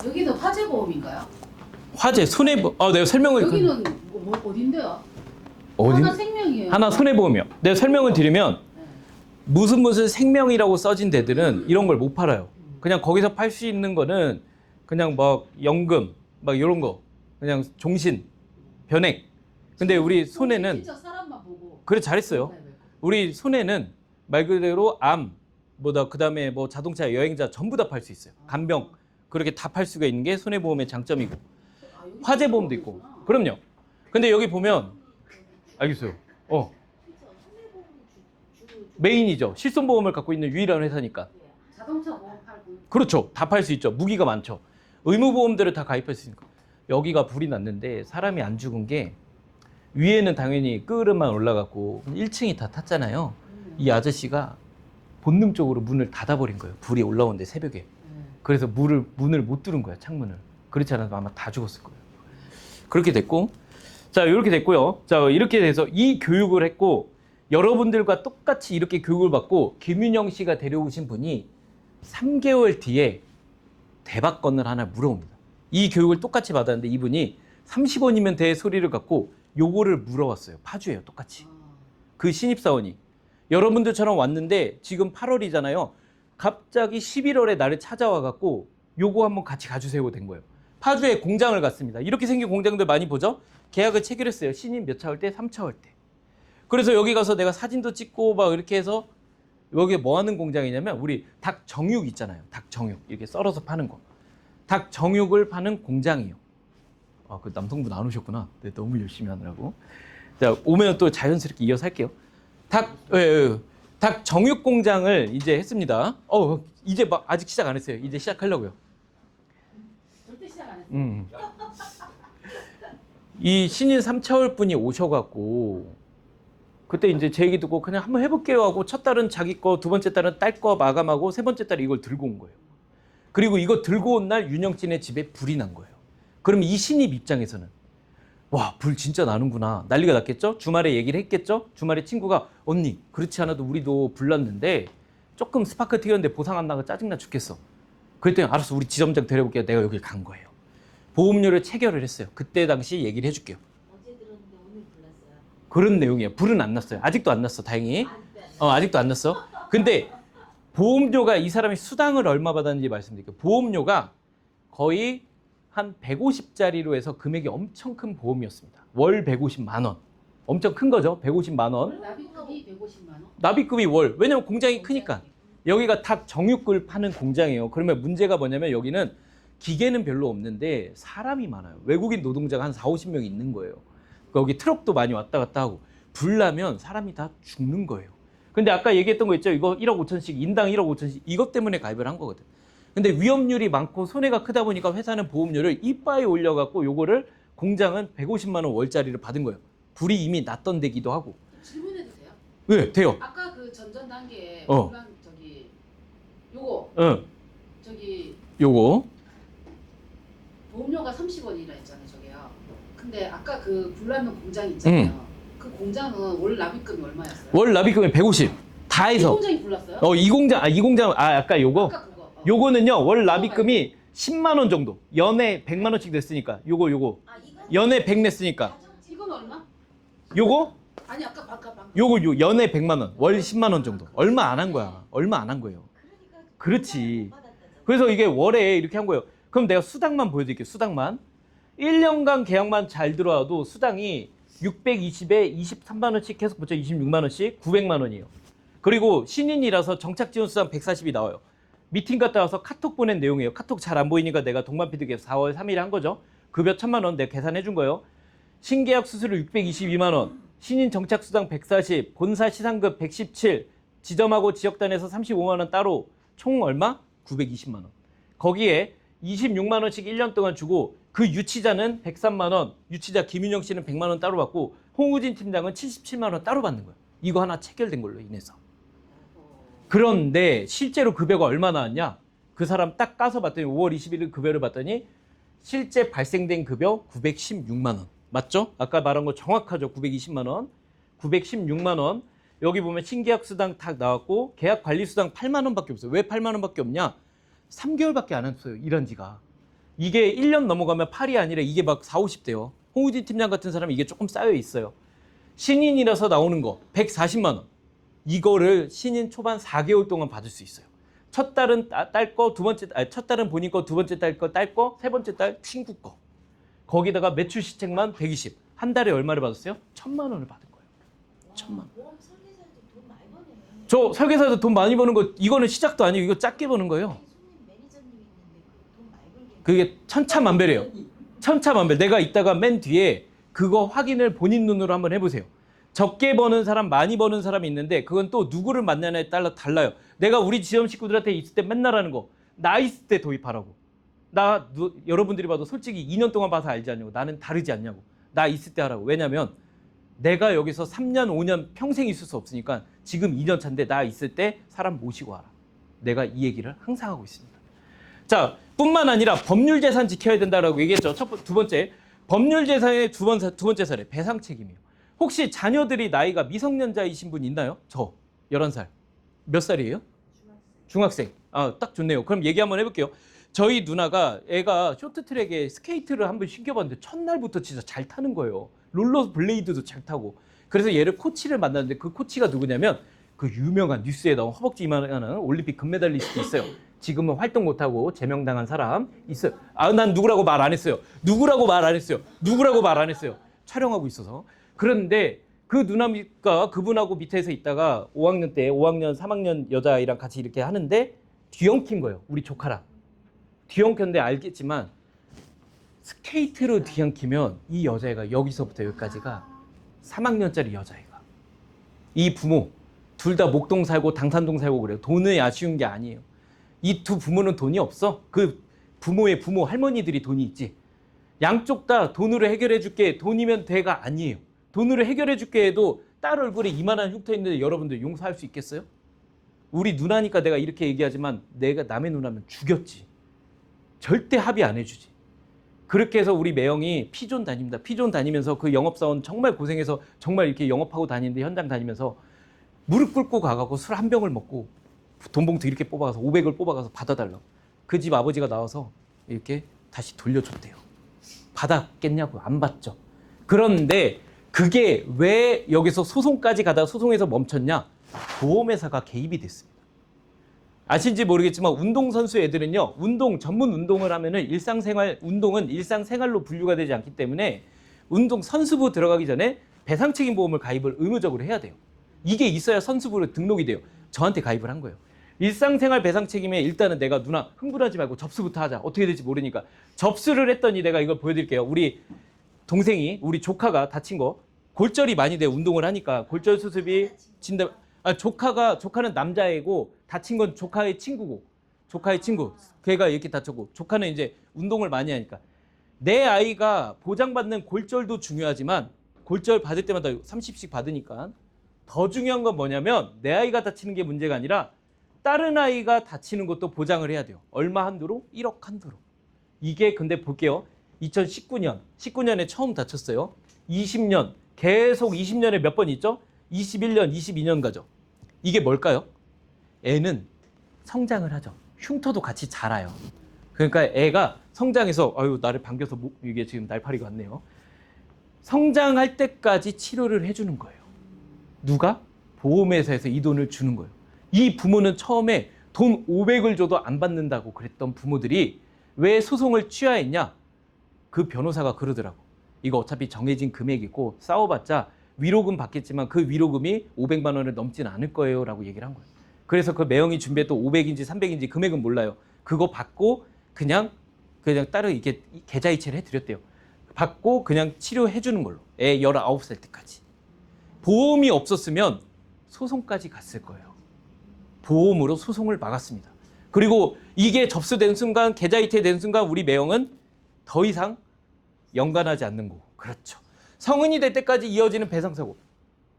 여기는 화재보험인가요? 화재, 손해보험. 내가 설명을. 여기는 어딘데요? 어디? 하나 생명이에요. 하나 손해보험이요. 내가 설명을 드리면 무슨 생명이라고 써진 데들은 이런 걸 못 팔아요. 그냥 거기서 팔 수 있는 거는 그냥 막 연금, 막 이런 거. 그냥 종신, 변액. 근데 우리 손해는. 진짜 사람만 보고. 그래, 잘했어요. 우리 손해는 말 그대로 암, 그다음에 뭐 자동차, 여행자 전부 다 팔 수 있어요. 간병. 그렇게 다 팔 수가 있는 게 손해보험의 장점이고. 화재보험도 있고. 그럼요. 근데 여기 보면 알겠어요. 메인이죠. 실손보험을 갖고 있는 유일한 회사니까. 자동차 보험 팔고. 그렇죠. 다 팔 수 있죠. 무기가 많죠. 의무보험들을 다 가입할 수 있으니까. 여기가 불이 났는데 사람이 안 죽은 게 위에는 당연히 끄르만 올라갔고 1층이 다 탔잖아요. 이 아저씨가 본능적으로 문을 닫아버린 거예요. 불이 올라오는데 새벽에. 그래서 문을 못 뚫은 거야, 창문을. 그렇지 않아도 아마 다 죽었을 거예요. 그렇게 됐고, 자, 이렇게 됐고요. 자, 이렇게 돼서 이 교육을 했고, 여러분들과 똑같이 이렇게 교육을 받고, 김윤영 씨가 데려오신 분이 3개월 뒤에 대박건을 하나 물어옵니다. 이 교육을 똑같이 받았는데 이분이 30원이면 돼 소리를 갖고 요거를 물어왔어요. 파주예요, 똑같이. 그 신입사원이. 여러분들처럼 왔는데 지금 8월이잖아요. 갑자기 11월에 나를 찾아와갖고 요거 한번 같이 가주세요 된 거예요. 파주에 공장을 갔습니다. 이렇게 생긴 공장들 많이 보죠? 계약을 체결했어요. 신입 몇 차 올 때? 3차 올 때. 그래서 여기 가서 내가 사진도 찍고 막 이렇게 해서 여기에 뭐 하는 공장이냐면 우리 닭 정육 있잖아요. 닭 정육. 이렇게 썰어서 파는 거. 닭 정육을 파는 공장이에요. 그 남성분 안 오셨구나. 네, 너무 열심히 하느라고. 자, 오면 또 자연스럽게 이어서 할게요. 닭 정육 공장을 이제 했습니다. 이제 막 아직 시작 안 했어요. 이제 시작하려고요. 절대 시작 안 했어요. 이 신인 3차월 분이 오셔갖고 그때 이제 제 얘기 듣고 그냥 한번 해볼게요 하고 첫 달은 자기 거, 두 번째 달은 딸 거 마감하고 세 번째 달에 이걸 들고 온 거예요. 그리고 이거 들고 온 날 윤영진의 집에 불이 난 거예요. 그럼 이 신입 입장에서는 와, 불 진짜 나는구나. 난리가 났겠죠? 주말에 얘기를 했겠죠? 주말에 친구가 언니, 그렇지 않아도 우리도 불 났는데 조금 스파크 튀었는데 보상 안 나가 짜증나 죽겠어. 그랬더니 알았어, 우리 지점장 데려볼게요. 내가 여길 간 거예요. 보험료를 체결을 했어요. 그때 당시 얘기를 해줄게요. 어제 들었는데 오늘 불났어요. 그런 내용이에요. 불은 안 났어요. 아직도 안 났어, 다행히. 아직도 안 났어. 근데 보험료가 이 사람이 수당을 얼마 받았는지 말씀드릴게요. 보험료가 거의 한 150짜리로 해서 금액이 엄청 큰 보험이었습니다. 월 150만 원. 엄청 큰 거죠. 150만 원. 납입금이 150만 원. 납입금이 월. 왜냐면 공장이 크니까. 여기가 닭 정육을 파는 공장이에요. 그러면 문제가 뭐냐면 여기는 기계는 별로 없는데 사람이 많아요. 외국인 노동자가 한 4, 50명 있는 거예요. 여기 트럭도 많이 왔다 갔다 하고 불 나면 사람이 다 죽는 거예요. 근데 아까 얘기했던 거 있죠? 이거 1억 5천씩, 인당 1억 5천씩 이것 때문에 가입을 한 거거든. 근데 위험률이 많고 손해가 크다 보니까 회사는 보험료를 이빠이 올려갖고 요거를 공장은 150만 원 월짜리를 받은 거예요. 불이 이미 났던 데기도 하고. 질문해도 돼요? 네, 돼요. 아까 그 전전 단계에 어. 요거 응. 저기 요거. 보험료가 30원이라 했잖아요, 저게요. 근데 아까 그 불나는 공장 있잖아요. 그 공장은 월 납입금이 얼마였어요? 월 납입금이 150. 다 이 해서. 공장이 불났어요? 이 공장, 아까 요거. 아까 그거. 요거는요, 월 납입금이 10만 원 정도. 연에 100만 원씩 냈으니까. 요거. 이건 연에 100 냈으니까. 이건 얼마? 요거? 아니 아까 방금 요거 연에 100만 원. 월 10만 원 정도. 얼마 안 한 거야. 얼마 안 한 거예요. 그렇지. 그래서 이게 월에 이렇게 한 거예요. 그럼 내가 수당만 보여드릴게요. 수당만. 1년간 계약만 잘 들어와도 수당이 620에 23만 원씩 계속 붙여 26만 원씩 900만 원이에요. 그리고 신인이라서 정착지원 수당 140이 나와요. 미팅 갔다 와서 카톡 보낸 내용이에요. 카톡 잘 안 보이니까 내가 동반 피드백 4월 3일에 한 거죠. 급여 1000만 원 내가 계산해 준 거예요. 신계약 수수료 622만 원, 신인 정착 수당 140, 본사 시상급 117, 지점하고 지역단에서 35만 원 따로 총 얼마? 920만 원. 거기에 26만 원씩 1년 동안 주고 그 유치자는 103만 원, 유치자 김윤영 씨는 100만 원 따로 받고 홍우진 팀장은 77만 원 따로 받는 거예요. 이거 하나 체결된 걸로 인해서. 그런데 실제로 급여가 얼마 나왔냐? 그 사람 딱 까서 봤더니 5월 21일 급여를 봤더니 실제 발생된 급여 916만 원. 맞죠? 아까 말한 거 정확하죠? 920만 원. 916만 원. 여기 보면 신계약 수당 딱 나왔고 계약 관리 수당 8만 원밖에 없어요. 왜 8만 원밖에 없냐? 3개월밖에 안 했어요. 일한 지가. 이게 1년 넘어가면 8이 아니라 이게 막 4, 50대요. 홍우진 팀장 같은 사람이 이게 조금 쌓여 있어요. 신인이라서 나오는 거 140만 원. 이거를 신인 초반 4개월 동안 받을 수 있어요. 첫 달은 딸 거, 첫 달은 본인 거, 두 번째 딸 거, 세 번째 딸 친구 거. 거기다가 매출 시책만 120. 한 달에 얼마를 받았어요? 1,000만 원을 받은 거예요. 1,000만 원. 보험 설계사도 돈 많이 버네요. 저 설계사도 돈 많이 버는 거 이거는 시작도 아니고 이거 작게 버는 거예요. 손님 매니저님이 있는데 돈 많이 벌겠네. 그게 천차만별이에요. 천차만별. 내가 이따가 맨 뒤에 그거 확인을 본인 눈으로 한번 해보세요. 적게 버는 사람, 많이 버는 사람이 있는데 그건 또 누구를 만나냐에 따라 달라요. 내가 우리 지점 식구들한테 있을 때 맨날 하는 거. 나 있을 때 도입하라고. 여러분들이 봐도 솔직히 2년 동안 봐서 알지 않냐고. 나는 다르지 않냐고. 나 있을 때 하라고. 왜냐면 내가 여기서 3년, 5년 평생 있을 수 없으니까 지금 2년 차인데 나 있을 때 사람 모시고 와라. 내가 이 얘기를 항상 하고 있습니다. 자, 뿐만 아니라 법률 재산 지켜야 된다라고 얘기했죠. 두 번째, 법률 재산의 두 번째 사례, 배상 책임이요. 혹시 자녀들이 나이가 미성년자이신 분 있나요? 저 11살. 몇 살이에요? 중학생. 아, 딱 좋네요. 그럼 얘기 한번 해볼게요. 저희 누나가 애가 쇼트트랙에 스케이트를 한번 신겨봤는데 첫날부터 진짜 잘 타는 거예요. 롤러 블레이드도 잘 타고. 그래서 얘를 코치를 만났는데 그 코치가 누구냐면 그 유명한 뉴스에 나온 허벅지 이만한 올림픽 금메달리스트 있어요. 지금은 활동 못하고 제명당한 사람 있어요. 아, 난 누구라고 말 안 했어요. 누구라고 말 안 했어요. 촬영하고 있어서. 그런데 그 누나가 그분하고 밑에서 있다가 5학년 때 5학년 3학년 여자아이랑 같이 이렇게 하는데 뒤엉킨 거예요. 우리 조카랑. 뒤엉켰는데 알겠지만 스케이트로 뒤엉키면 이 여자애가 여기서부터 여기까지가 3학년짜리 여자애가. 이 부모 둘 다 목동 살고 당산동 살고 그래요. 돈이 아쉬운 게 아니에요. 이 두 부모는 돈이 없어. 그 부모의 부모 할머니들이 돈이 있지. 양쪽 다 돈으로 해결해 줄게. 돈이면 돼가 아니에요. 돈으로 해결해 줄게 해도 딸 얼굴에 이만한 흉터 있는데 여러분들 용서할 수 있겠어요? 우리 누나니까 내가 이렇게 얘기하지만 내가 남의 누나면 죽였지. 절대 합의 안 해주지. 그렇게 해서 우리 매형이 피존 다닙니다. 피존 다니면서 그 영업사원 정말 고생해서 정말 이렇게 영업하고 다니는데 현장 다니면서 무릎 꿇고 가갖고 술 한 병을 먹고 돈 봉투 이렇게 뽑아가서 500을 뽑아가서 받아달라고. 그 집 아버지가 나와서 이렇게 다시 돌려줬대요. 받았겠냐고. 안 받죠. 그런데 그게 왜 여기서 소송까지 가다가 소송에서 멈췄냐? 보험회사가 개입이 됐습니다. 아신지 모르겠지만 운동선수 애들은요, 전문 운동을 하면은 운동은 일상생활로 분류가 되지 않기 때문에 운동 선수부 들어가기 전에 배상책임보험을 가입을 의무적으로 해야 돼요. 이게 있어야 선수부로 등록이 돼요. 저한테 가입을 한 거예요. 일상생활 배상책임에 일단은 내가 누나 흥분하지 말고 접수부터 하자. 어떻게 될지 모르니까. 접수를 했더니 내가 이걸 보여드릴게요. 우리 동생이, 우리 조카가 다친 거, 골절이 많이 돼 운동을 하니까 골절 수습이 진다. 조카는 남자애고 다친 건 조카의 친구. 걔가 이렇게 다쳤고 조카는 이제 운동을 많이 하니까. 내 아이가 보장받는 골절도 중요하지만 골절 받을 때마다 30씩 받으니까 더 중요한 건 뭐냐면 내 아이가 다치는 게 문제가 아니라 다른 아이가 다치는 것도 보장을 해야 돼요. 얼마 한도로? 1억 한도로. 이게 근데 볼게요. 19년에 처음 다쳤어요. 20년 계속 20년에 몇 번 있죠? 21년, 22년 가죠. 이게 뭘까요? 애는 성장을 하죠. 흉터도 같이 자라요. 그러니까 애가 성장해서 나를 반겨서 이게 지금 날파리가 왔네요. 성장할 때까지 치료를 해주는 거예요. 누가? 보험회사에서 이 돈을 주는 거예요. 이 부모는 처음에 돈 500을 줘도 안 받는다고 그랬던 부모들이 왜 소송을 취하했냐? 그 변호사가 그러더라고. 이거 어차피 정해진 금액이고 싸워봤자 위로금 받겠지만 그 위로금이 500만 원을 넘지는 않을 거예요 라고 얘기를 한 거예요. 그래서 그 매형이 준비했던 500인지 300인지 금액은 몰라요. 그거 받고 그냥 따로 이렇게 계좌이체를 해드렸대요. 받고 그냥 치료해 주는 걸로. 애 19살 때까지. 보험이 없었으면 소송까지 갔을 거예요. 보험으로 소송을 막았습니다. 그리고 이게 접수된 순간, 계좌이체된 순간 우리 매형은 더 이상 연관하지 않는 거고. 그렇죠. 성인이 될 때까지 이어지는 배상사고.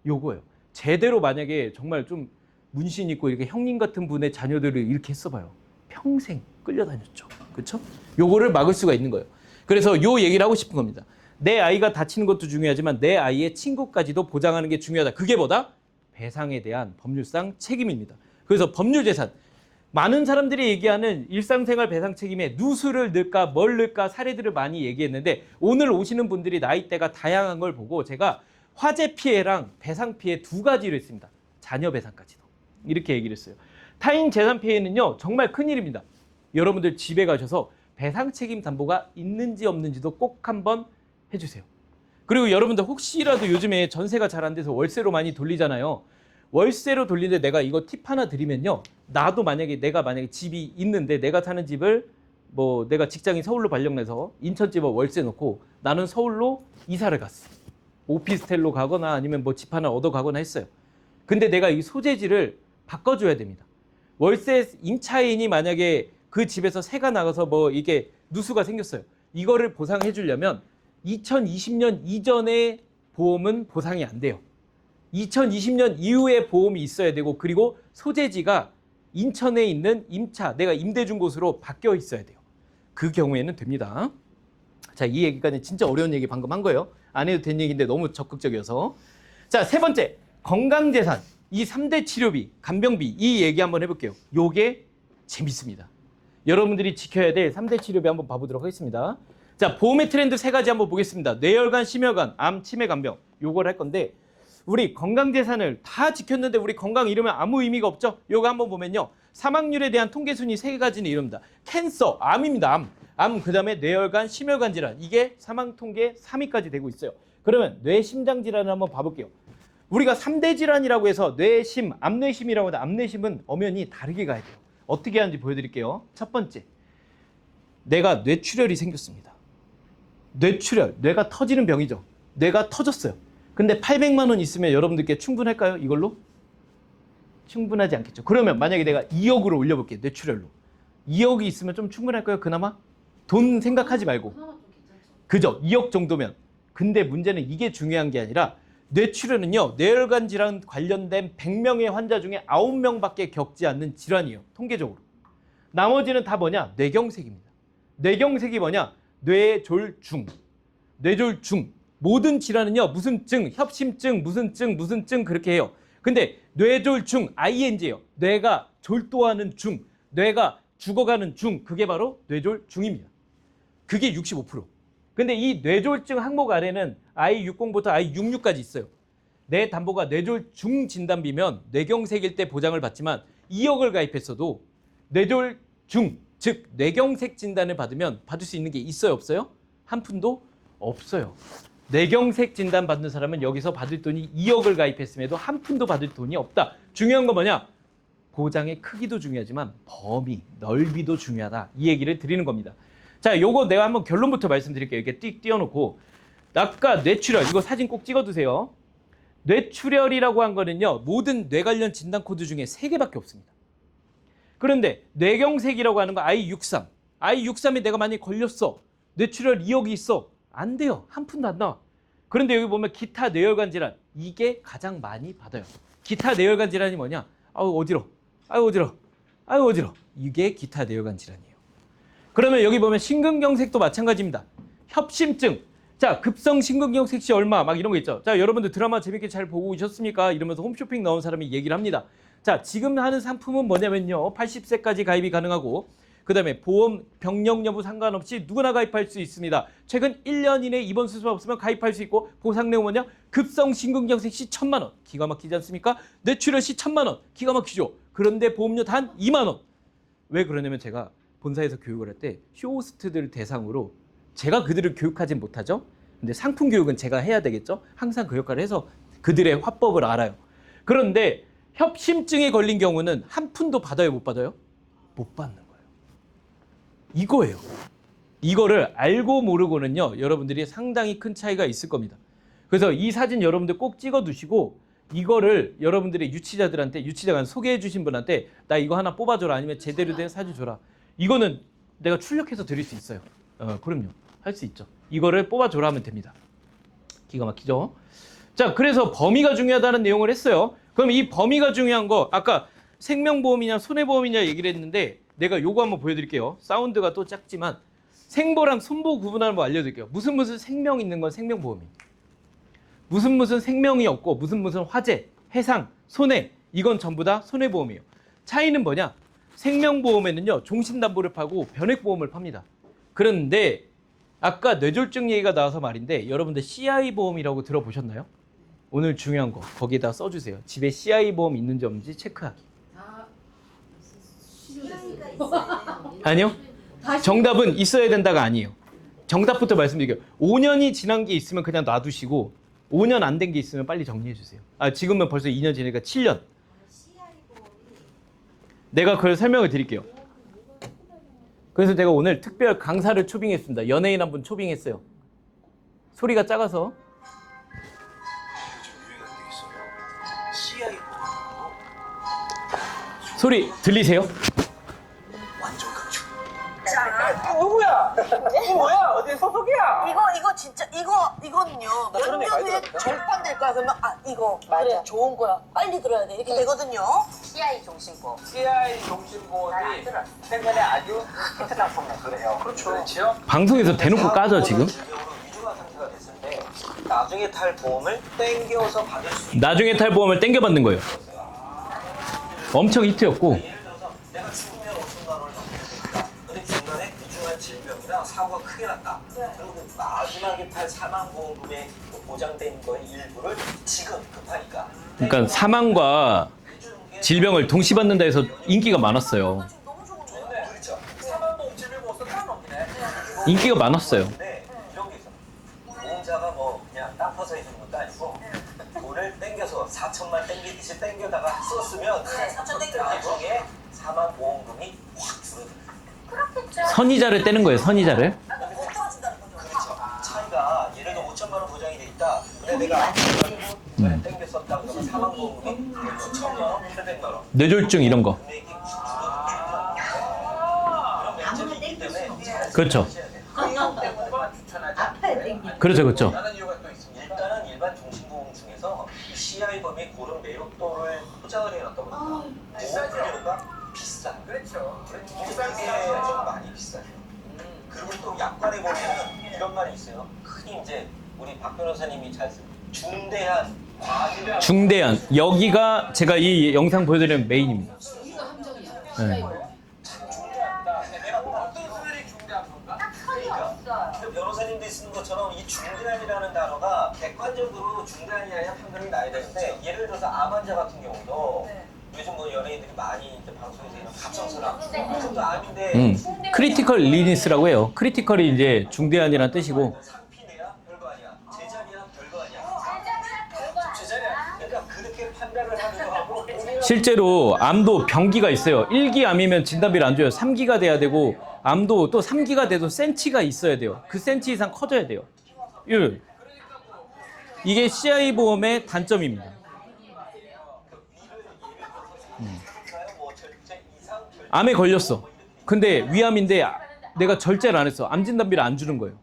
요거예요. 제대로 만약에 정말 좀 문신 있고 이렇게 형님 같은 분의 자녀들을 이렇게 했어봐요. 평생 끌려다녔죠. 그렇죠? 요거를 막을 수가 있는 거예요. 그래서 요 얘기를 하고 싶은 겁니다. 내 아이가 다치는 것도 중요하지만 내 아이의 친구까지도 보장하는 게 중요하다. 그게 뭐다? 배상에 대한 법률상 책임입니다. 그래서 법률재산. 많은 사람들이 얘기하는 일상생활 배상 책임에 누수를 넣을까 뭘 넣을까 사례들을 많이 얘기했는데 오늘 오시는 분들이 나이대가 다양한 걸 보고 제가 화재 피해랑 배상 피해 두 가지를 했습니다. 자녀 배상까지도. 이렇게 얘기를 했어요. 타인 재산 피해는요 정말 큰일입니다. 여러분들 집에 가셔서 배상 책임 담보가 있는지 없는지도 꼭 한번 해주세요. 그리고 여러분들 혹시라도 요즘에 전세가 잘 안 돼서 월세로 많이 돌리잖아요. 월세로 돌리는데 내가 이거 팁 하나 드리면요. 나도 내가 만약에 집이 있는데 내가 사는 집을 뭐 내가 직장이 서울로 발령내서 인천집에 월세 놓고 나는 서울로 이사를 갔어. 오피스텔로 가거나 아니면 뭐 집 하나 얻어 가거나 했어요. 근데 내가 이 소재지를 바꿔줘야 됩니다. 월세 임차인이 만약에 그 집에서 새가 나가서 뭐 이게 누수가 생겼어요. 이거를 보상해 주려면 2020년 이전의 보험은 보상이 안 돼요. 2020년 이후에 보험이 있어야 되고 그리고 소재지가 인천에 있는 임차, 내가 임대 준 곳으로 바뀌어 있어야 돼요. 그 경우에는 됩니다. 자, 이 얘기까지 진짜 어려운 얘기 방금 한 거예요. 안 해도 된 얘기인데 너무 적극적이어서. 자, 세 번째, 건강재산. 이 3대 치료비, 간병비 이 얘기 한번 해볼게요. 요게 재밌습니다. 여러분들이 지켜야 될 3대 치료비 한번 봐보도록 하겠습니다. 자, 보험의 트렌드 세 가지 한번 보겠습니다. 뇌혈관, 심혈관, 암, 치매, 간병. 요걸 할 건데 우리 건강재산을 다 지켰는데 우리 건강 잃으면 아무 의미가 없죠? 요거 한번 보면요. 사망률에 대한 통계순위 세 가지는 이릅니다. 캔서, 암입니다. 암, 그 다음에 뇌혈관, 심혈관 질환. 이게 사망 통계 3위까지 되고 있어요. 그러면 뇌심장 질환을 한번 봐볼게요. 우리가 3대 질환이라고 해서 뇌심, 암뇌심이라고 하는데 암뇌심은 엄연히 다르게 가야 돼요. 어떻게 하는지 보여드릴게요. 첫 번째, 내가 뇌출혈이 생겼습니다. 뇌출혈, 뇌가 터지는 병이죠. 뇌가 터졌어요. 근데 800만 원 있으면 여러분들께 충분할까요? 이걸로? 충분하지 않겠죠. 그러면 만약에 내가 2억으로 올려볼게요. 뇌출혈로. 2억이 있으면 좀 충분할까요? 그나마? 돈 생각하지 말고. 그나마 좀 괜찮죠. 그죠? 2억 정도면. 근데 문제는 이게 중요한 게 아니라 뇌출혈은요. 뇌혈관 질환 관련된 100명의 환자 중에 9명밖에 겪지 않는 질환이에요. 통계적으로. 나머지는 다 뭐냐? 뇌경색입니다. 뇌경색이 뭐냐? 뇌졸중. 뇌졸중. 모든 질환은요. 무슨 증, 협심증, 무슨 증 그렇게 해요. 근데 뇌졸중, ING예요. 뇌가 졸도하는 중, 뇌가 죽어가는 중, 그게 바로 뇌졸중입니다. 그게 65%. 근데 이 뇌졸중 항목 아래는 I60부터 I66까지 있어요. 내 담보가 뇌졸중 진단비면 뇌경색일 때 보장을 받지만 2억을 가입했어도 뇌졸중, 즉 뇌경색 진단을 받으면 받을 수 있는 게 있어요, 없어요? 한 푼도 없어요. 뇌경색 진단 받는 사람은 여기서 받을 돈이 2억을 가입했음에도 한 푼도 받을 돈이 없다. 중요한 건 뭐냐? 보장의 크기도 중요하지만 범위, 넓이도 중요하다. 이 얘기를 드리는 겁니다. 자, 요거 내가 한번 결론부터 말씀드릴게요. 이렇게 띡 띄워놓고. 아까 뇌출혈, 이거 사진 꼭 찍어두세요. 뇌출혈이라고 한 거는요. 모든 뇌 관련 진단 코드 중에 3개밖에 없습니다. 그런데 뇌경색이라고 하는 거 I63. I63에 내가 만약에 걸렸어. 뇌출혈 2억이 있어. 안 돼요. 한 푼도 안 나와. 그런데 여기 보면 기타 뇌혈관 질환. 이게 가장 많이 받아요. 기타 뇌혈관 질환이 뭐냐? 아우 어지러. 아유 어지러. 아유 어지러. 이게 기타 뇌혈관 질환이에요. 그러면 여기 보면 심근경색도 마찬가지입니다. 협심증. 자, 급성 심근경색 시 얼마 막 이런 거 있죠. 자, 여러분들 드라마 재밌게 잘 보고 오셨습니까? 이러면서 홈쇼핑 나온 사람이 얘기를 합니다. 자, 지금 하는 상품은 뭐냐면요. 80세까지 가입이 가능하고 그 다음에 보험 병력 여부 상관없이 누구나 가입할 수 있습니다. 최근 1년 이내 입원 수술 없으면 가입할 수 있고 보상 내용 뭐냐? 급성 심근경색 시 1,000만 원. 기가 막히지 않습니까? 뇌출혈 시 1,000만 원. 기가 막히죠. 그런데 보험료 단 2만 원. 왜 그러냐면 제가 본사에서 교육을 할 때 쇼호스트들 대상으로 제가 그들을 교육하진 못하죠. 근데 상품 교육은 제가 해야 되겠죠. 항상 그 역할을 해서 그들의 화법을 알아요. 그런데 협심증에 걸린 경우는 한 푼도 받아요, 못 받아요? 못 받는 거예요. 이거예요. 이거를 알고 모르고는요. 여러분들이 상당히 큰 차이가 있을 겁니다. 그래서 이 사진 여러분들 꼭 찍어 두시고 이거를 여러분들의 유치자들한테 유치자가 소개해 주신 분한테 나 이거 하나 뽑아줘라 아니면 제대로 된 사진 줘라. 이거는 내가 출력해서 드릴 수 있어요. 그럼요. 할 수 있죠. 이거를 뽑아줘라 하면 됩니다. 기가 막히죠? 자, 그래서 범위가 중요하다는 내용을 했어요. 그럼 이 범위가 중요한 거 아까 생명보험이냐 손해보험이냐 얘기를 했는데 내가 요거 한번 보여드릴게요. 사운드가 또 작지만 생보랑 손보 구분하는 거 알려드릴게요. 무슨 생명 있는 건 생명보험이에요. 무슨 생명이 없고 무슨 화재, 해상, 손해 이건 전부 다 손해보험이에요. 차이는 뭐냐? 생명보험에는요 종신담보를 팔고 변액보험을 팝니다. 그런데 아까 뇌졸중 얘기가 나와서 말인데 여러분들 CI 보험이라고 들어보셨나요? 오늘 중요한 거 거기에다 써주세요. 집에 CI 보험 있는지 없는지 체크하기. 다 시간이가 실효됐어요. 있어요. 아니요. 정답은 있어야 된다가 아니에요. 정답부터 말씀드릴게요. 5년이 지난 게 있으면 그냥 놔두시고 5년 안 된 게 있으면 빨리 정리해 주세요. 아 지금은 벌써 2년 지나니까 7년. CI 보험이 내가 그걸 설명을 드릴게요. 그래서 제가 오늘 특별 강사를 초빙했습니다. 연예인 한 분 초빙했어요. 소리가 작아서. 소리 들리세요? 누구야? 이거 뭐야? 어디 소속이야? 이거 진짜 이거는요 몇 그러네, 년 후에 많이 들었다. 절판될 거야. 그러면 이거 맞아. 그래 좋은 거야 빨리 들어야 돼 이렇게 되거든요. CI 종신보. CI 종신보험이 생전에 아주 히트 상품이라 그래요. 그렇죠. 방송에서 대놓고 까져 지금. 질병으로 위중한 상태가 됐을 때 나중에 탈 보험을 땡겨서 받을 수 있는 나중에 탈 보험을 땡겨받는 거예요. 엄청 히트였고. 예를 들어서 내가 죽으면 5천만 원을 받게 됐다. 근데 중간에 위중한 질병이나 사고가 크게 났다. 그리고 그 마지막에 탈 사망보험금에 보장된 거의 일부를 지금 급하니까 그러니까 사망과 질병을 동시 받는다 해서 인기가 많았어요. 너무 좋은 거야. 좋네. 그렇죠. 사망보험 질병보험 까놓기네. 인기가 많았어요. 근데 이런 게 있어. 보험자가 뭐 그냥 땅 퍼서 해주는 것도 아니고 돈을 땡겨서 4천만 땡기듯이 땡겨다가 썼으면 네, 4천 땡겨. 나중에 사망보험금이 확 줄어들어요. 선이자를 떼는 거예요. 선이자를. 못 떨어진다는 거죠. 그렇죠. 차이가 예를 들어 5천만 원 보장이 돼 있다. 근데 내가 땡겼었다 그러면 사망보험금이 1,000만 원, 800만 원. 뇌졸중 이런 거. 금액이 그런 면책이 있기 때문에 잘 그렇죠. 쓰셔야 돼요. 건강 때문에만 추천하지. 아파야 땡기. 그렇죠, 그렇죠. 다른 이유가 또 있습니다. 일단은 일반 종신보험 중에서 이 CI보험이 고른 매력도를 포장을 해놨다 보니까 보험 비료가 비싸. 그렇죠. 비싼 게 좀 많이 비싸요. 그리고 또 약관에 보면은 이런 말이 있어요. 흔히 이제 우리 박 변호사님이 잘 쓰는 중대한 과실을 중대한. 여기가 제가 이 영상 보여드리는 메인입니다. 여기가 함정이야. 네. CI 보험. 중대하다. 내가 어떤 수준이 중대한 건가? 그러니까 근데 변호사님들이 쓰는 것처럼 이 중대한이라는 단어가 객관적으로 중대한이냐 판단이 나야 되는데 예를 들어서 암 환자 같은 경우도 요즘 뭐 연예인들이 많이 이제 방송에서 이런 갑상선암 그것도 암인데 크리티컬 리니스라고 해요. 크리티컬이 이제 중대한이라는 뜻이고. 상피내야 별거 아니야 제자리야 별거 아니야 제자리야. 그러니까 그렇게 판단을 하기도 하고 실제로 암도 병기가 있어요. 1기 암이면 진단비를 안 줘요. 3기가 돼야 되고 암도 또 3기가 돼도 센치가 있어야 돼요. 그 센치 이상 커져야 돼요. 예. 이게 CI 보험의 단점입니다. 뭐 절제 이상 절제 암에 걸렸어. 근데 위암인데 내가 절제를 안 했어. 암 진단비를 안 주는 거예요.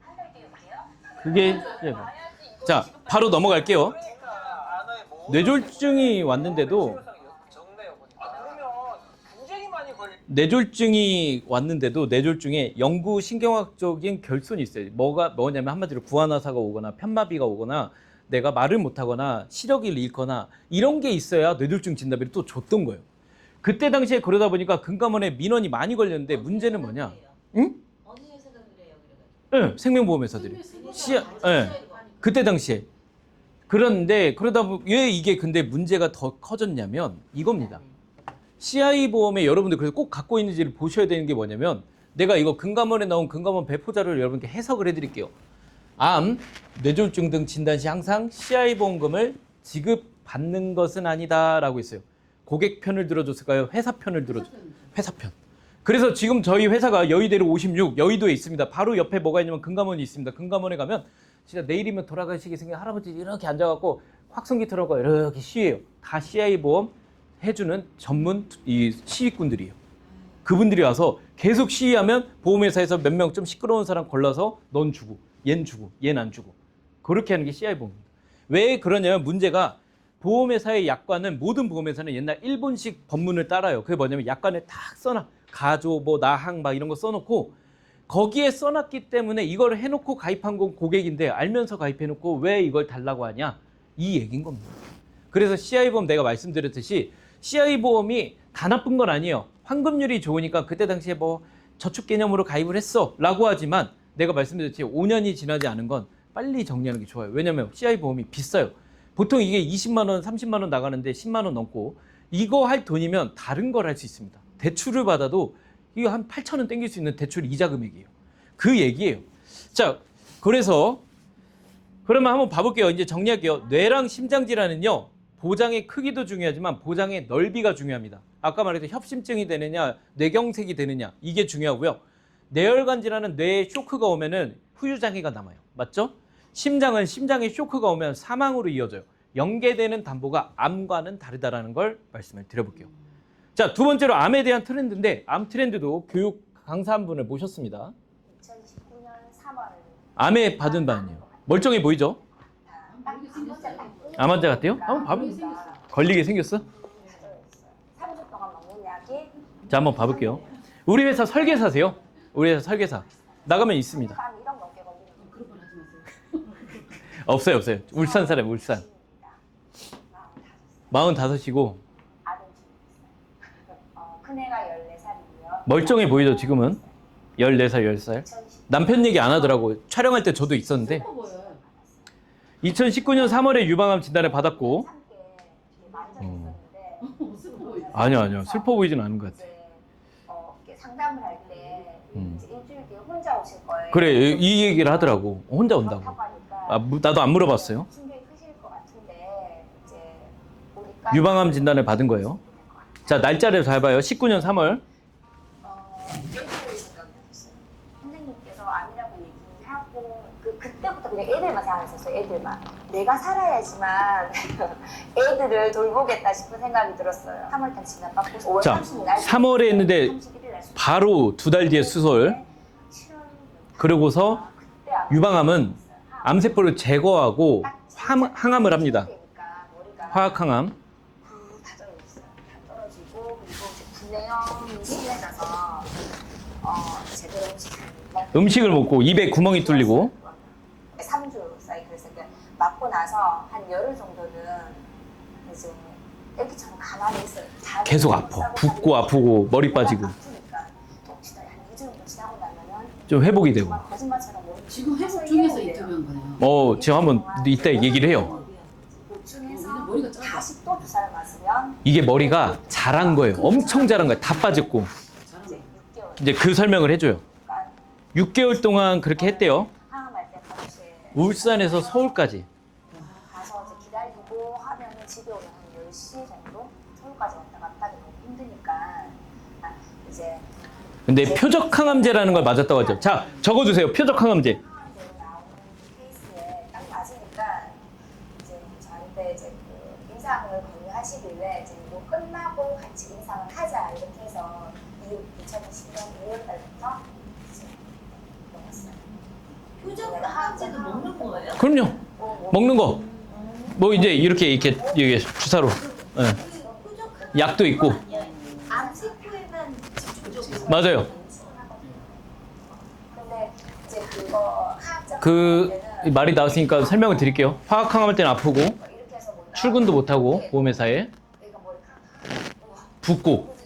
그게 CI 보험. 자, 바로 넘어갈게요. 뇌졸중이 왔는데도 적네요 보니까. 그러면 굉장히 많이 걸릴. 뇌졸중이 왔는데도 뇌졸중에 영구 신경학적인 결손이 있어요. 뭐냐면 한마디로 구안화사가 오거나 편마비가 오거나 내가 말을 못하거나 시력을 잃거나 이런 게 있어야 뇌졸중 진단비를 또 줬던 거예요. 그때 당시에 그러다 보니까 금감원에 민원이 많이 걸렸는데 문제는 뭐냐? 응? 어느 회사가 그래요, 그래가지고. 네, 생명보험회사들이. 그때 당시에. 그런데 그러다 보면 왜 이게 근데 문제가 더 커졌냐면 이겁니다. CI 보험에 여러분들 그래서 꼭 갖고 있는지를 보셔야 되는 게 뭐냐면 내가 이거 금감원에 나온 금감원 배포자료를 여러분께 해석을 해드릴게요. 암, 뇌졸중 등 진단 시 항상 CI 보험금을 지급받는 것은 아니다라고 있어요. 고객 편을 들어줬을까요? 회사 편을 들어줬어요. 회사 편. 그래서 지금 저희 회사가 여의대로 56 여의도에 있습니다. 바로 옆에 뭐가 있냐면 금감원이 있습니다. 금감원에 가면 진짜 내일이면 돌아가시게 생긴 할아버지 이렇게 앉아갖고 확성기 틀어갖고 이렇게 시위해요. 다 CI 보험 해주는 전문 이 시위꾼들이에요. 그분들이 와서 계속 시위하면 보험회사에서 몇 명 좀 시끄러운 사람 골라서 넌 주고 얜 주고 얜 안 주고 그렇게 하는 게 CI 보험입니다. 왜 그러냐면 문제가 보험회사의 약관은 모든 보험회사는 옛날 일본식 법문을 따라요. 그게 뭐냐면 약관에 딱 써놔. 가조, 뭐 나항 막 이런 거 써놓고 거기에 써놨기 때문에 이걸 해놓고 가입한 건 고객인데 알면서 가입해놓고 왜 이걸 달라고 하냐 이 얘기인 겁니다. 그래서 CI 보험 내가 말씀드렸듯이 CI 보험이 다 나쁜 건 아니에요. 환급률이 좋으니까 그때 당시에 뭐 저축 개념으로 가입을 했어 라고 하지만 내가 말씀드렸지 5년이 지나지 않은 건 빨리 정리하는 게 좋아요. 왜냐면 CI 보험이 비싸요. 보통 이게 20만 원, 30만 원 나가는데 10만 원 넘고 이거 할 돈이면 다른 걸 할 수 있습니다. 대출을 받아도 이거 한 8천 원 땡길 수 있는 대출 이자 금액이에요. 그 얘기예요. 자, 그래서 그러면 한번 봐볼게요. 이제 정리할게요. 뇌랑 심장 질환은요. 보장의 크기도 중요하지만 보장의 넓이가 중요합니다. 아까 말했던 협심증이 되느냐, 뇌경색이 되느냐 이게 중요하고요. 뇌혈관 질환은 뇌에 쇼크가 오면은 후유장애가 남아요. 맞죠? 심장은 심장에 쇼크가 오면 사망으로 이어져요. 연계되는 담보가 암과는 다르다라는 걸 말씀을 드려볼게요. 자, 두 번째로 암에 대한 트렌드인데 암 트렌드도 교육 강사 한 분을 모셨습니다. 2019년 3월 암에 받은 반이에요. 멀쩡해 보이죠? 암 환자 같아요? 한번 봐볼게요. 걸리게 생겼어? 3주 동안 먹는 약이 자, 한번 봐볼게요. 우리 회사 설계사세요? 우리 회사 설계사. 나가면 있습니다. 한 1억 넘게 걸리는 그런 말 하지 마세요. 없어요, 없어요. 울산 사람, 울산. 45이고 아들 중에 있어요. 큰애가 14살이고요. 멀쩡해 보이죠, 지금은? 14살, 10살. 2019년 남편 얘기 안 하더라고. 촬영할 때 저도 있었는데 슬퍼 보여요. 2019년 3월에 유방암 진단을 받았고 함께 이렇게 만져있었는데 슬퍼 보여. 아니요. 슬퍼 보이진 않은 것 같아. 이제 이렇게 상담을 할 때 음. 이제 일주일 뒤에 혼자 오실 거예요. 그래, 이 얘기를 하더라고. 혼자 온다고. 그렇다고 하니까 아, 나도 안 물어봤어요. 충격이 크실 것 같은데 이제 우리가 유방암 진단을 받은 거예요. 자, 날짜를 잘 봐요. 19년 3월. 일주일 생각했어요. 선생님께서 암이라고 얘기하고 그때부터 그냥 애들만 생각했었어요. 애들만. 내가 살아야지만 애들을 돌보겠다 싶은 생각이 들었어요. 3월달 진단받고 5월 자, 30일 3월에 했는데 31일 날 바로 2달 뒤에 수술. 그러고서 유방암은 암세포를 제거하고 항암을 합니다. 화학항암. 다 떨어졌어요. 다 떨어지고 그리고 이제 분해염이 심해져서 제대로 음식을 먹고 입에 구멍이 뚫리고 3주 사이 그래서 맞고 나서 한 열흘 정도는 이제 애기처럼 가만히 있어요. 계속 아파. 붓고 아프고 머리 빠지고 아프니까 또 지난 한 2주 정도 지나고 나면은 좀 회복이 되고. 정말 거짓말처럼 머리 지금 회복 중에서 인터뷰한 거네요. 지금 한번 이따 얘기를 해요. 보충해서 머리가 짧아. 다시 또 주사를 맞으면 이게 머리가 자란 거예요. 엄청 자란 거예요. 다 빠졌고. 이제 6개월 이제 그 설명을 해줘요. 동안 6개월 동안 그렇게 했대요. 항암할 때 당시에 울산에서 서울까지. 가서 이제 기다리고 하면은 집에 오면 한 10시 정도 서울까지 왔다 갔다 하기 너무 힘드니까 이제 근데 표적항암제라는 걸 맞았다고 하죠. 자, 적어주세요. 표적항암제. 항암제로 나오는 케이스에 딱 맞으니까 이제 저한테 이제 그 임상을 권유하시길래 이제 이거 끝나고 같이 임상을 하자 이렇게 해서 2020년 2월 달부터 이제 먹었어요. 표적 항암제도 먹는 거예요? 그럼요. 먹는 거. 뭐 이제 이렇게 주사로. 예. 표적 약도 있고. 암세포에만 집중적으로 맞아요. 근데 이제 그거 화학적 그 말이 나왔으니까 설명을 드릴게요. 화학항암할 때는 아프고 이렇게 해서 못 출근도 못 하고 보험회사에 내가 붓고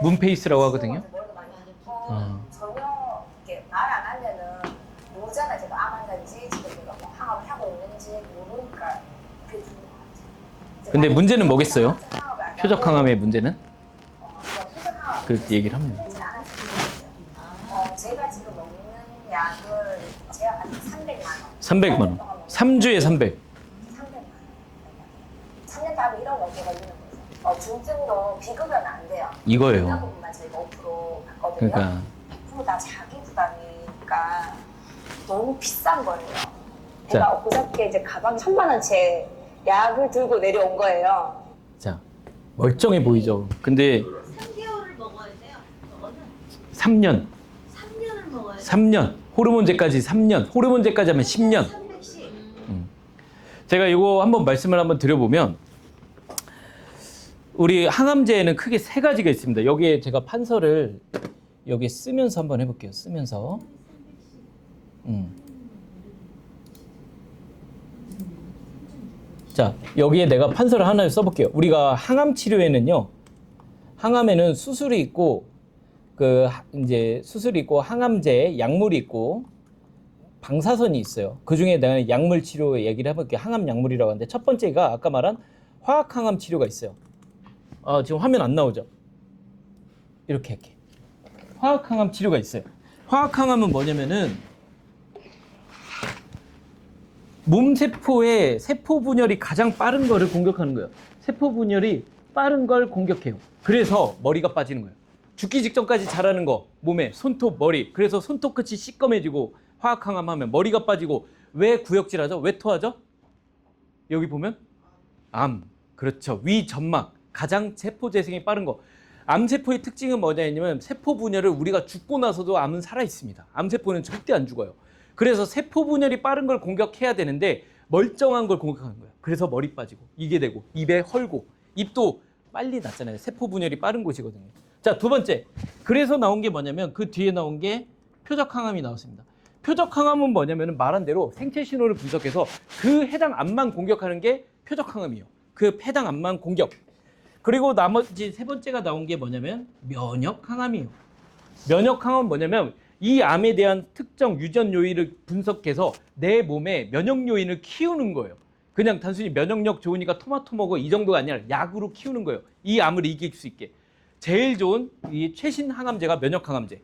문페이스라고 하거든요. 어. 전혀 이렇게 말 안 하면은 모르잖아. 제가 암 환자인지 지금 내가 뭐 항암을 하고 있는지 모르니까 그게 좋은 것 같아요. 근데 문제는 뭐겠어요? 항암을 안 하고, 표적항암의 문제는 그냥 표적항암 그 얘기를 합니다. 하진 않았어요. 제가 지금 먹는 약을 제가 한 300만 원. 300만 원. 3주에 300. 300만 원. 3년 다음에 1억 넘게 걸리는 거죠. 중증도 비급여는 안 돼요. 그 이거예요. 부분만 저희가 5% 받거든요. 그러니까 100%다 자기 부담이니까 너무 비싼 거예요. 자. 제가 엊그저께 이제 가방 1,000만 원치 약을 들고 내려온 거예요. 자, 멀쩡해 보이죠. 근데 3개월을 먹어야 돼요. 저거는 3년, 3년을 먹어야 돼요. 3년. 호르몬제까지 3년. 호르몬제까지 하면 10년. 300씩. 제가 이거 한번 말씀을 한번 드려보면 우리 항암제에는 크게 세 가지가 있습니다. 여기에 제가 판서를 여기에 쓰면서 한번 해볼게요. 쓰면서. 자, 여기에 내가 판서를 하나 써볼게요. 우리가 항암 치료에는요, 항암에는 수술이 있고 이제 수술이 있고 항암제, 약물이 있고 방사선이 있어요. 그 중에 내가 약물 치료 얘기를 해볼게요. 항암 약물이라고 하는데 첫 번째가 아까 말한 화학 항암 치료가 있어요. 지금 화면 안 나오죠? 이렇게 할게. 화학 항암 치료가 있어요. 화학 항암은 뭐냐면은 몸 세포의 세포 분열이 가장 빠른 거를 공격하는 거예요. 세포 분열이 빠른 걸 공격해요. 그래서 머리가 빠지는 거예요. 죽기 직전까지 자라는 거, 몸에 손톱, 머리. 그래서 손톱 끝이 시꺼매지고 화학 항암하면 머리가 빠지고 왜 구역질하죠? 왜 토하죠? 여기 보면 암. 그렇죠. 위 점막. 가장 세포 재생이 빠른 거. 암세포의 특징은 뭐냐면 세포 분열을 우리가 죽고 나서도 암은 살아 있습니다. 암세포는 절대 안 죽어요. 그래서 세포 분열이 빠른 걸 공격해야 되는데 멀쩡한 걸 공격하는 거예요. 그래서 머리 빠지고 이게 되고 입에 헐고 입도 빨리 났잖아요. 세포 분열이 빠른 곳이거든요. 자, 두 번째. 그래서 나온 게 뭐냐면 그 뒤에 나온 게 표적 항암이 나왔습니다. 표적 항암은 뭐냐면 말한 대로 생체 신호를 분석해서 그 해당 암만 공격하는 게 표적 항암이에요. 그 해당 암만 공격. 그리고 나머지 세 번째가 나온 게 뭐냐면 면역 항암이에요. 면역 항암은 뭐냐면 이 암에 대한 특정 유전 요인을 분석해서 내 몸에 면역 요인을 키우는 거예요. 그냥 단순히 면역력 좋으니까 토마토 먹어 이 정도가 아니라 약으로 키우는 거예요. 이 암을 이길 수 있게. 제일 좋은 이 최신 항암제가 면역 항암제.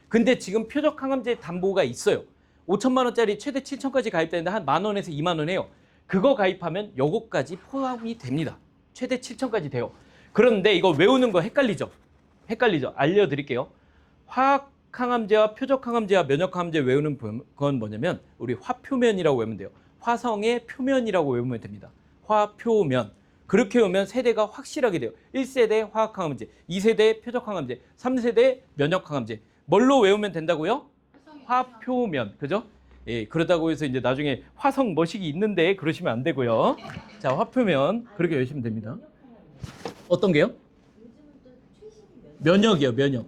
근데 지금 표적 항암제 담보가 있어요. 5천만 원짜리 최대 7천까지 가입되는데 한 만 원에서 2만 원 해요. 그거 가입하면 요거까지 포함이 됩니다. 최대 7천까지 돼요. 그런데 이거 외우는 거 헷갈리죠? 헷갈리죠? 알려드릴게요. 화학 항암제와 표적 항암제와 면역 항암제 외우는 건 뭐냐면 우리 화표면이라고 외우면 돼요. 화성의 표면이라고 외우면 됩니다. 화표면. 그렇게 외우면 세대가 확실하게 돼요. 1세대 화학 항암제, 2세대 표적 항암제, 3세대 면역 항암제. 뭘로 외우면 된다고요? 화표면. 그죠? 예, 그러다고 해서 이제 나중에 화성 머시기 있는데 그러시면 안 되고요. 자, 화표면 그렇게 외우시면 됩니다. 어떤 게요? 면역이요, 면역.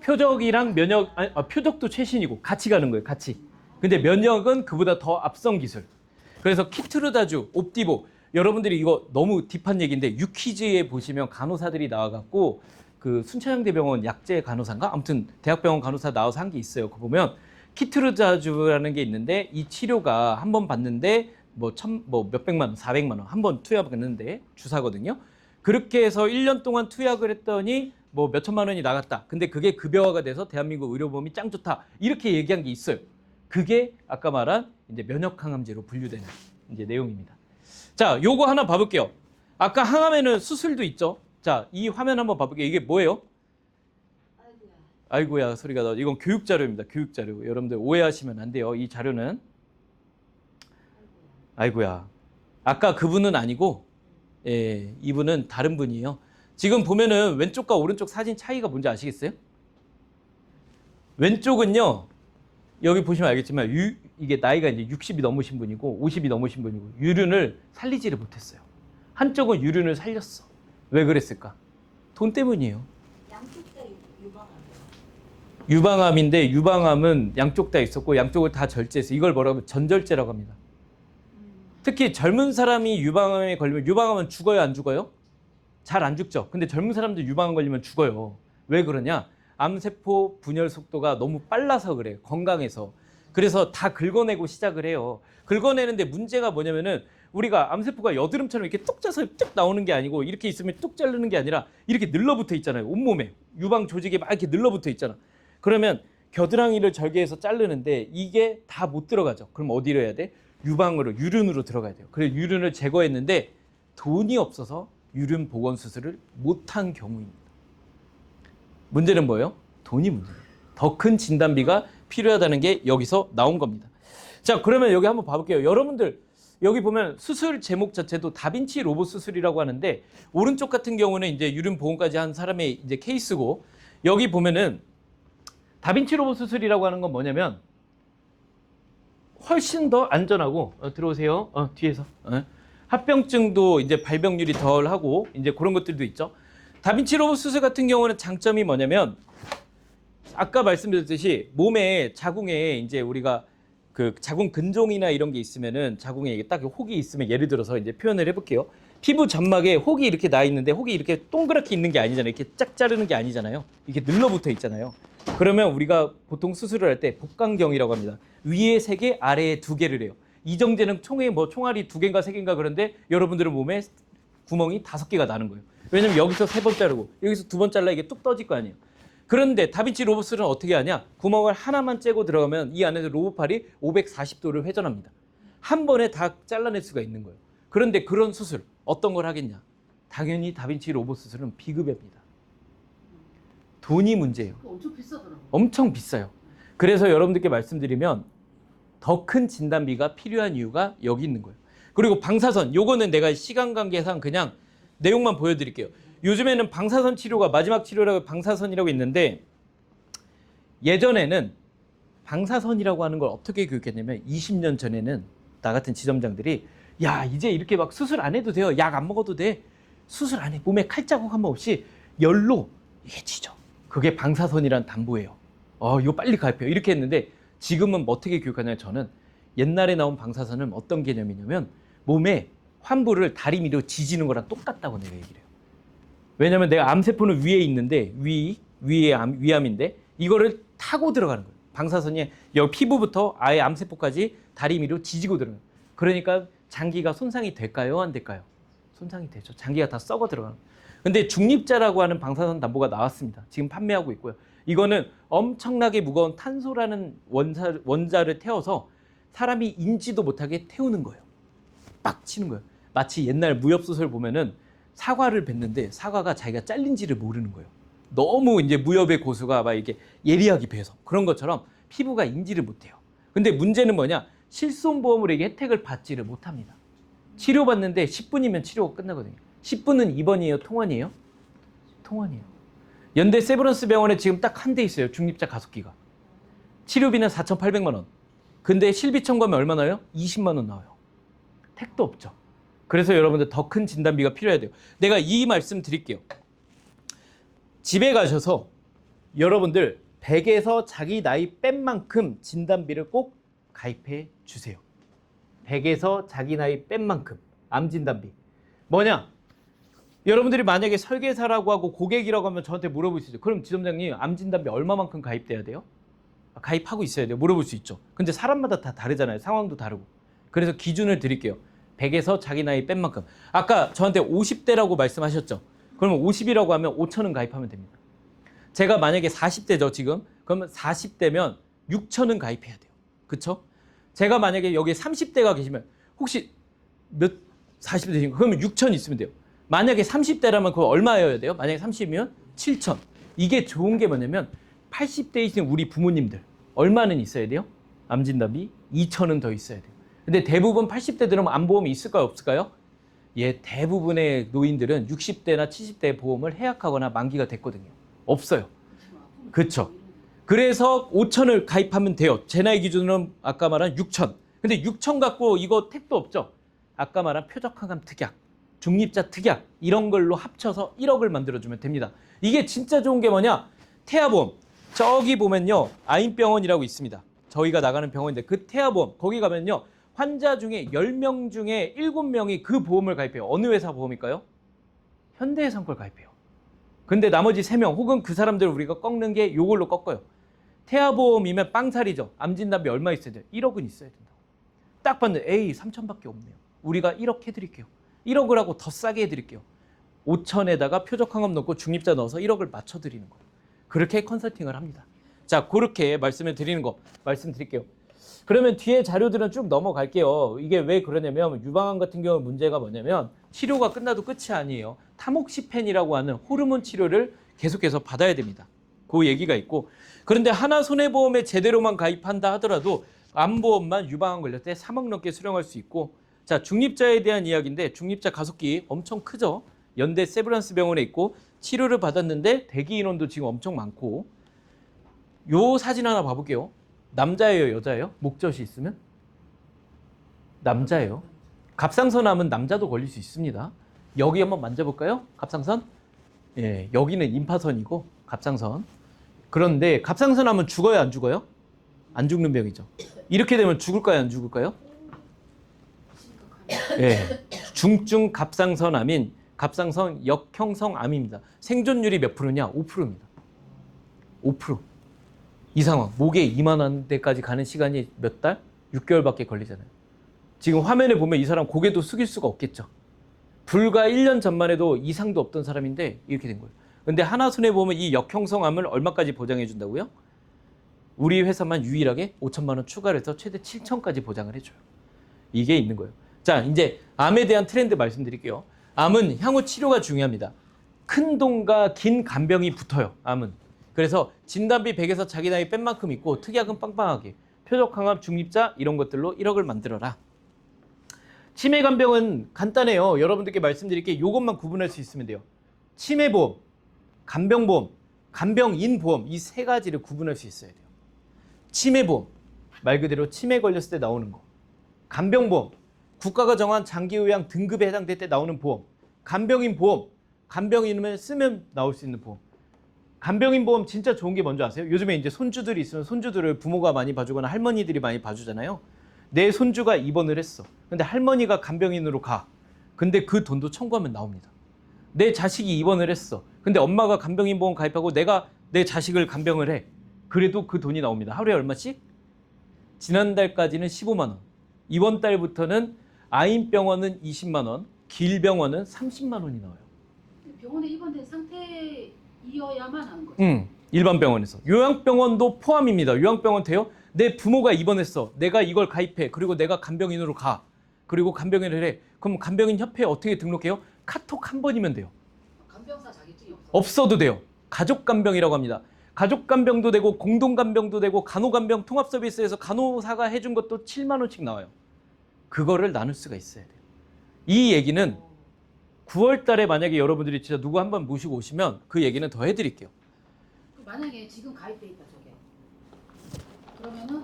표적이랑 면역, 표적도 최신이고 같이 가는 거예요, 같이. 근데 면역은 그보다 더 앞선 기술. 그래서 키트르다주, 옵디보. 여러분들이 이거 너무 딥한 얘기인데 유퀴즈에 보시면 간호사들이 나와갖고 그 순천향대병원 약제 간호사인가? 아무튼 대학병원 간호사 나와서 한 게 있어요. 그거 보면 키트르다주라는 게 있는데 이 치료가 한 번 받는데 뭐 몇백만 원, 400만 원 한 번 투약했는데 주사거든요. 그렇게 해서 1년 동안 투약을 했더니 뭐 몇천만 원이 나갔다. 근데 그게 급여화가 돼서 대한민국 의료보험이 짱 좋다. 이렇게 얘기한 게 있어요. 그게 아까 말한 이제 면역 항암제로 분류되는 이제 내용입니다. 자, 요거 하나 봐볼게요. 아까 항암에는 수술도 있죠. 자, 이 화면 한번 봐볼게요. 이게 뭐예요? 아이고야 소리가 나. 이건 교육 자료입니다. 교육 자료. 여러분들 오해하시면 안 돼요. 이 자료는 아이고야. 아까 그분은 아니고 예, 이분은 다른 분이에요. 지금 보면은 왼쪽과 오른쪽 사진 차이가 뭔지 아시겠어요? 왼쪽은요. 여기 보시면 알겠지만 이게 나이가 이제 60이 넘으신 분이고 50이 넘으신 분이고 유륜을 살리지를 못했어요. 한쪽은 유륜을 살렸어. 왜 그랬을까? 돈 때문이에요. 양쪽 다 유방암이에요. 유방암인데 유방암은 양쪽 다 있었고 양쪽을 다 절제해서 이걸 뭐라고 하면 전절제라고 합니다. 특히 젊은 사람이 유방암에 걸리면 유방암은 죽어요, 안 죽어요? 잘 안 죽죠. 근데 젊은 사람들 유방암 걸리면 죽어요. 왜 그러냐? 암세포 분열 속도가 너무 빨라서 그래요. 건강해서. 그래서 다 긁어내고 시작을 해요. 긁어내는데 문제가 뭐냐면은 우리가 암세포가 여드름처럼 이렇게 뚝 짜서 뚝 나오는 게 아니고 이렇게 있으면 뚝 자르는 게 아니라 이렇게 늘러붙어 있잖아요. 온몸에. 유방 조직에 막 이렇게 늘러붙어 있잖아. 그러면 겨드랑이를 절개해서 자르는데 이게 다 못 들어가죠. 그럼 어디로 해야 돼? 유방으로, 유륜으로 들어가야 돼요. 그래서 유륜을 제거했는데 돈이 없어서 유륜 복원 수술을 못한 경우입니다. 문제는 뭐예요? 돈이 문제예요. 더 큰 진단비가 필요하다는 게 여기서 나온 겁니다. 자, 그러면 여기 한번 봐볼게요. 여러분들 여기 보면 수술 제목 자체도 다빈치 로봇 수술이라고 하는데 오른쪽 같은 경우는 이제 유륜 복원까지 한 사람의 이제 케이스고 여기 보면은 다빈치 로봇 수술이라고 하는 건 뭐냐면 훨씬 더 안전하고 들어오세요. 뒤에서 합병증도 이제 발병률이 덜하고 이제 그런 것들도 있죠. 다빈치 로봇 수술 같은 경우는 장점이 뭐냐면 아까 말씀드렸듯이 몸에 자궁에 이제 우리가 그 자궁 근종이나 이런 게 있으면은 자궁에 이게 딱 혹이 있으면 예를 들어서 이제 표현을 해볼게요. 피부 점막에 혹이 이렇게 나 있는데 혹이 이렇게 동그랗게 있는 게 아니잖아요. 이렇게 짝 자르는 게 아니잖아요. 이게 늘러붙어 있잖아요. 그러면 우리가 보통 수술을 할 때 복강경이라고 합니다. 위에 3개, 아래에 2개를 해요. 이정재는 총에 뭐 총알이 2개인가 3개인가 그런데 여러분들은 몸에 구멍이 5개가 나는 거예요. 왜냐면 여기서 3번 자르고 여기서 2번 잘라 이게 뚝 떠질 거 아니에요. 그런데 다빈치 로봇은 어떻게 하냐? 구멍을 하나만 째고 들어가면 이 안에서 로봇팔이 540도를 회전합니다. 한 번에 다 잘라낼 수가 있는 거예요. 그런데 그런 수술 어떤 걸 하겠냐? 당연히 다빈치 로봇 수술은 비급여입니다. 돈이 문제예요. 엄청 비싸더라고요. 엄청 비싸요. 그래서 여러분들께 말씀드리면 더 큰 진단비가 필요한 이유가 여기 있는 거예요. 그리고 방사선, 요거는 내가 시간 관계상 그냥 내용만 보여드릴게요. 요즘에는 방사선 치료가 마지막 치료라고 방사선이라고 있는데 예전에는 방사선이라고 하는 걸 어떻게 교육했냐면 20년 전에는 나 같은 지점장들이 야 이제 이렇게 막 수술 안 해도 돼요. 약 안 먹어도 돼. 수술 안 해. 몸에 칼자국 한 번 없이 열로 이게 치죠. 그게 방사선이란 담보예요. 이거 빨리 가입해요. 이렇게 했는데 지금은 어떻게 교육하냐면 저는 옛날에 나온 방사선은 어떤 개념이냐면 몸에 환부를 다리미로 지지는 거랑 똑같다고 내가 얘기를 해요. 왜냐면 내가 암세포는 위에 있는데 위암인데 이거를 타고 들어가는 거예요. 방사선이 여기 피부부터 아예 암세포까지 다리미로 지지고 들어가는 거예요. 그러니까 장기가 손상이 될까요? 안 될까요? 손상이 되죠. 장기가 다 썩어 들어가는 거예요. 근데 중립자라고 하는 방사선 담보가 나왔습니다. 지금 판매하고 있고요. 이거는 엄청나게 무거운 탄소라는 원자를 태워서 사람이 인지도 못하게 태우는 거예요. 빡 치는 거예요. 마치 옛날 무협소설 보면은 사과를 뱉는데 사과가 자기가 잘린지를 모르는 거예요. 너무 이제 무협의 고수가 막 이렇게 예리하게 베서 그런 것처럼 피부가 인지를 못해요. 근데 문제는 뭐냐? 실손보험으로 이게 혜택을 받지를 못합니다. 치료받는데 10분이면 치료가 끝나거든요. 10분은 입원이에요? 통원이에요? 통원이에요. 연대 세브란스 병원에 지금 딱 한 대 있어요. 중립자 가속기가. 치료비는 4,800만 원. 근데 실비 첨가하면 얼마 나요? 20만 원 나와요. 택도 없죠. 그래서 여러분들 더 큰 진단비가 필요해야 돼요. 내가 이 말씀 드릴게요. 집에 가셔서 여러분들 100에서 자기 나이 뺀 만큼 진단비를 꼭 가입해 주세요. 100에서 자기 나이 뺀 만큼 암 진단비. 뭐냐? 여러분들이 만약에 설계사라고 하고 고객이라고 하면 저한테 물어볼 수 있어요. 그럼 지점장님 암 진단비 얼마만큼 가입돼야 돼요? 가입하고 있어야 돼요. 물어볼 수 있죠. 근데 사람마다 다 다르잖아요. 상황도 다르고. 그래서 기준을 드릴게요. 100에서 자기 나이 뺀 만큼. 아까 저한테 50대라고 말씀하셨죠. 그러면 50이라고 하면 5,000원 가입하면 됩니다. 제가 만약에 40대죠 지금. 그러면 40대면 6,000원 가입해야 돼요. 그쵸? 제가 만약에 여기 30대가 계시면 혹시 40대신가? 그러면 6,000 있으면 돼요. 만약에 30대라면 그거 얼마여야 돼요? 만약에 30이면 7,000. 이게 좋은 게 뭐냐면 80대이신 우리 부모님들 얼마는 있어야 돼요? 암진단비 2,000원 더 있어야 돼요. 근데 대부분 80대들은 암보험이 있을까요? 없을까요? 예, 대부분의 노인들은 60대나 70대 보험을 해약하거나 만기가 됐거든요. 없어요. 그렇죠. 그래서 5,000을 가입하면 돼요. 제 나이 기준으로는 아까 말한 6,000. 근데 6,000 갖고 이거 택도 없죠. 아까 말한 표적항암 특약, 중립자 특약 이런 걸로 합쳐서 1억을 만들어주면 됩니다. 이게 진짜 좋은 게 뭐냐? 태아보험. 저기 보면요. 아인병원이라고 있습니다. 저희가 나가는 병원인데 그 태아보험 거기 가면요. 환자 중에 10명 중에 7명이 그 보험을 가입해요. 어느 회사 보험일까요? 현대해상 걸 가입해요. 근데 나머지 3명 혹은 그 사람들을 우리가 꺾는 게 요걸로 꺾어요. 태아보험이면 빵살이죠. 암진단비 얼마 있어야 돼요? 1억은 있어야 된다고. 딱 봤는데 에이 3,000밖에 없네요. 우리가 1억 해드릴게요. 1억을 하고 더 싸게 해드릴게요. 5,000에다가 표적항암 넣고 중립자 넣어서 1억을 맞춰드리는 거예요. 그렇게 컨설팅을 합니다. 자, 그렇게 말씀을 드리는 거 말씀드릴게요. 그러면 뒤에 자료들은 쭉 넘어갈게요. 이게 왜 그러냐면 유방암 같은 경우 문제가 뭐냐면 치료가 끝나도 끝이 아니에요. 타목시펜이라고 하는 호르몬 치료를 계속해서 받아야 됩니다. 그 얘기가 있고 그런데 하나손해보험에 제대로만 가입한다 하더라도 암보험만 유방암 걸렸을 때 3억 넘게 수령할 수 있고 자 중립자에 대한 이야기인데 중립자 가속기 엄청 크죠. 연대 세브란스 병원에 있고 치료를 받았는데 대기 인원도 지금 엄청 많고 요 사진 하나 봐볼게요. 남자예요, 여자예요? 목젖이 있으면? 남자예요. 갑상선암은 남자도 걸릴 수 있습니다. 여기 한번 만져볼까요? 갑상선? 예, 여기는 임파선이고 갑상선. 그런데 갑상선암은 죽어요, 안 죽어요? 안 죽는 병이죠. 이렇게 되면 죽을까요, 안 죽을까요? 예, 중증 갑상선암인 갑상선 역형성암입니다. 생존율이 몇 프로냐? 5%입니다. 5%. 이 상황, 목에 이만한 데까지 가는 시간이 몇 달? 6개월밖에 걸리잖아요. 지금 화면에 보면 이 사람 고개도 숙일 수가 없겠죠. 불과 1년 전만 해도 이상도 없던 사람인데 이렇게 된 거예요. 근데 하나손해 보면 이 역형성암을 얼마까지 보장해 준다고요? 우리 회사만 유일하게 5천만 원 추가를 해서 최대 7천까지 보장을 해줘요. 이게 있는 거예요. 자, 이제 암에 대한 트렌드 말씀드릴게요. 암은 향후 치료가 중요합니다. 큰 돈과 긴 간병이 붙어요. 암은. 그래서 진단비 100에서 자기 나이 뺀 만큼 있고 특약은 빵빵하게 표적항암 중립자 이런 것들로 1억을 만들어라. 치매간병은 간단해요. 여러분들께 말씀드릴게 이것만 구분할 수 있으면 돼요. 치매보험, 간병보험, 간병인보험 이 세 가지를 구분할 수 있어야 돼요. 치매보험, 말 그대로 치매 걸렸을 때 나오는 거. 간병보험, 국가가 정한 장기요양 등급에 해당될 때 나오는 보험. 간병인보험, 간병인을 쓰면 나올 수 있는 보험. 간병인 보험 진짜 좋은 게 뭔지 아세요? 요즘에 이제 손주들이 있으면 손주들을 부모가 많이 봐주거나 할머니들이 많이 봐주잖아요. 내 손주가 입원을 했어. 근데 할머니가 간병인으로 가. 근데 그 돈도 청구하면 나옵니다. 내 자식이 입원을 했어. 근데 엄마가 간병인 보험 가입하고 내가 내 자식을 간병을 해. 그래도 그 돈이 나옵니다. 하루에 얼마씩? 지난달까지는 15만 원. 이번 달부터는 아인병원은 20만 원, 길병원은 30만 원이 나와요. 병원에 입원된 상태이어야만 하는 거죠. 일반 병원에서. 요양병원도 포함입니다. 요양병원 돼요? 내 부모가 입원했어. 내가 이걸 가입해. 그리고 내가 간병인으로 가. 그리고 간병인을 해. 그럼 간병인 협회에 어떻게 등록해요? 카톡 한 번이면 돼요. 간병사 자격증이 없어도 돼요. 가족간병이라고 합니다. 가족간병도 되고 공동간병도 되고 간호간병 통합서비스에서 간호사가 해준 것도 7만 원씩 나와요. 그거를 나눌 수가 있어야 돼요. 이 얘기는 9월 달에 만약에 여러분들이 진짜 누구 한번 모시고 오시면 그 얘기는 더 해드릴게요. 만약에 지금 가입돼 있다 저게. 그러면은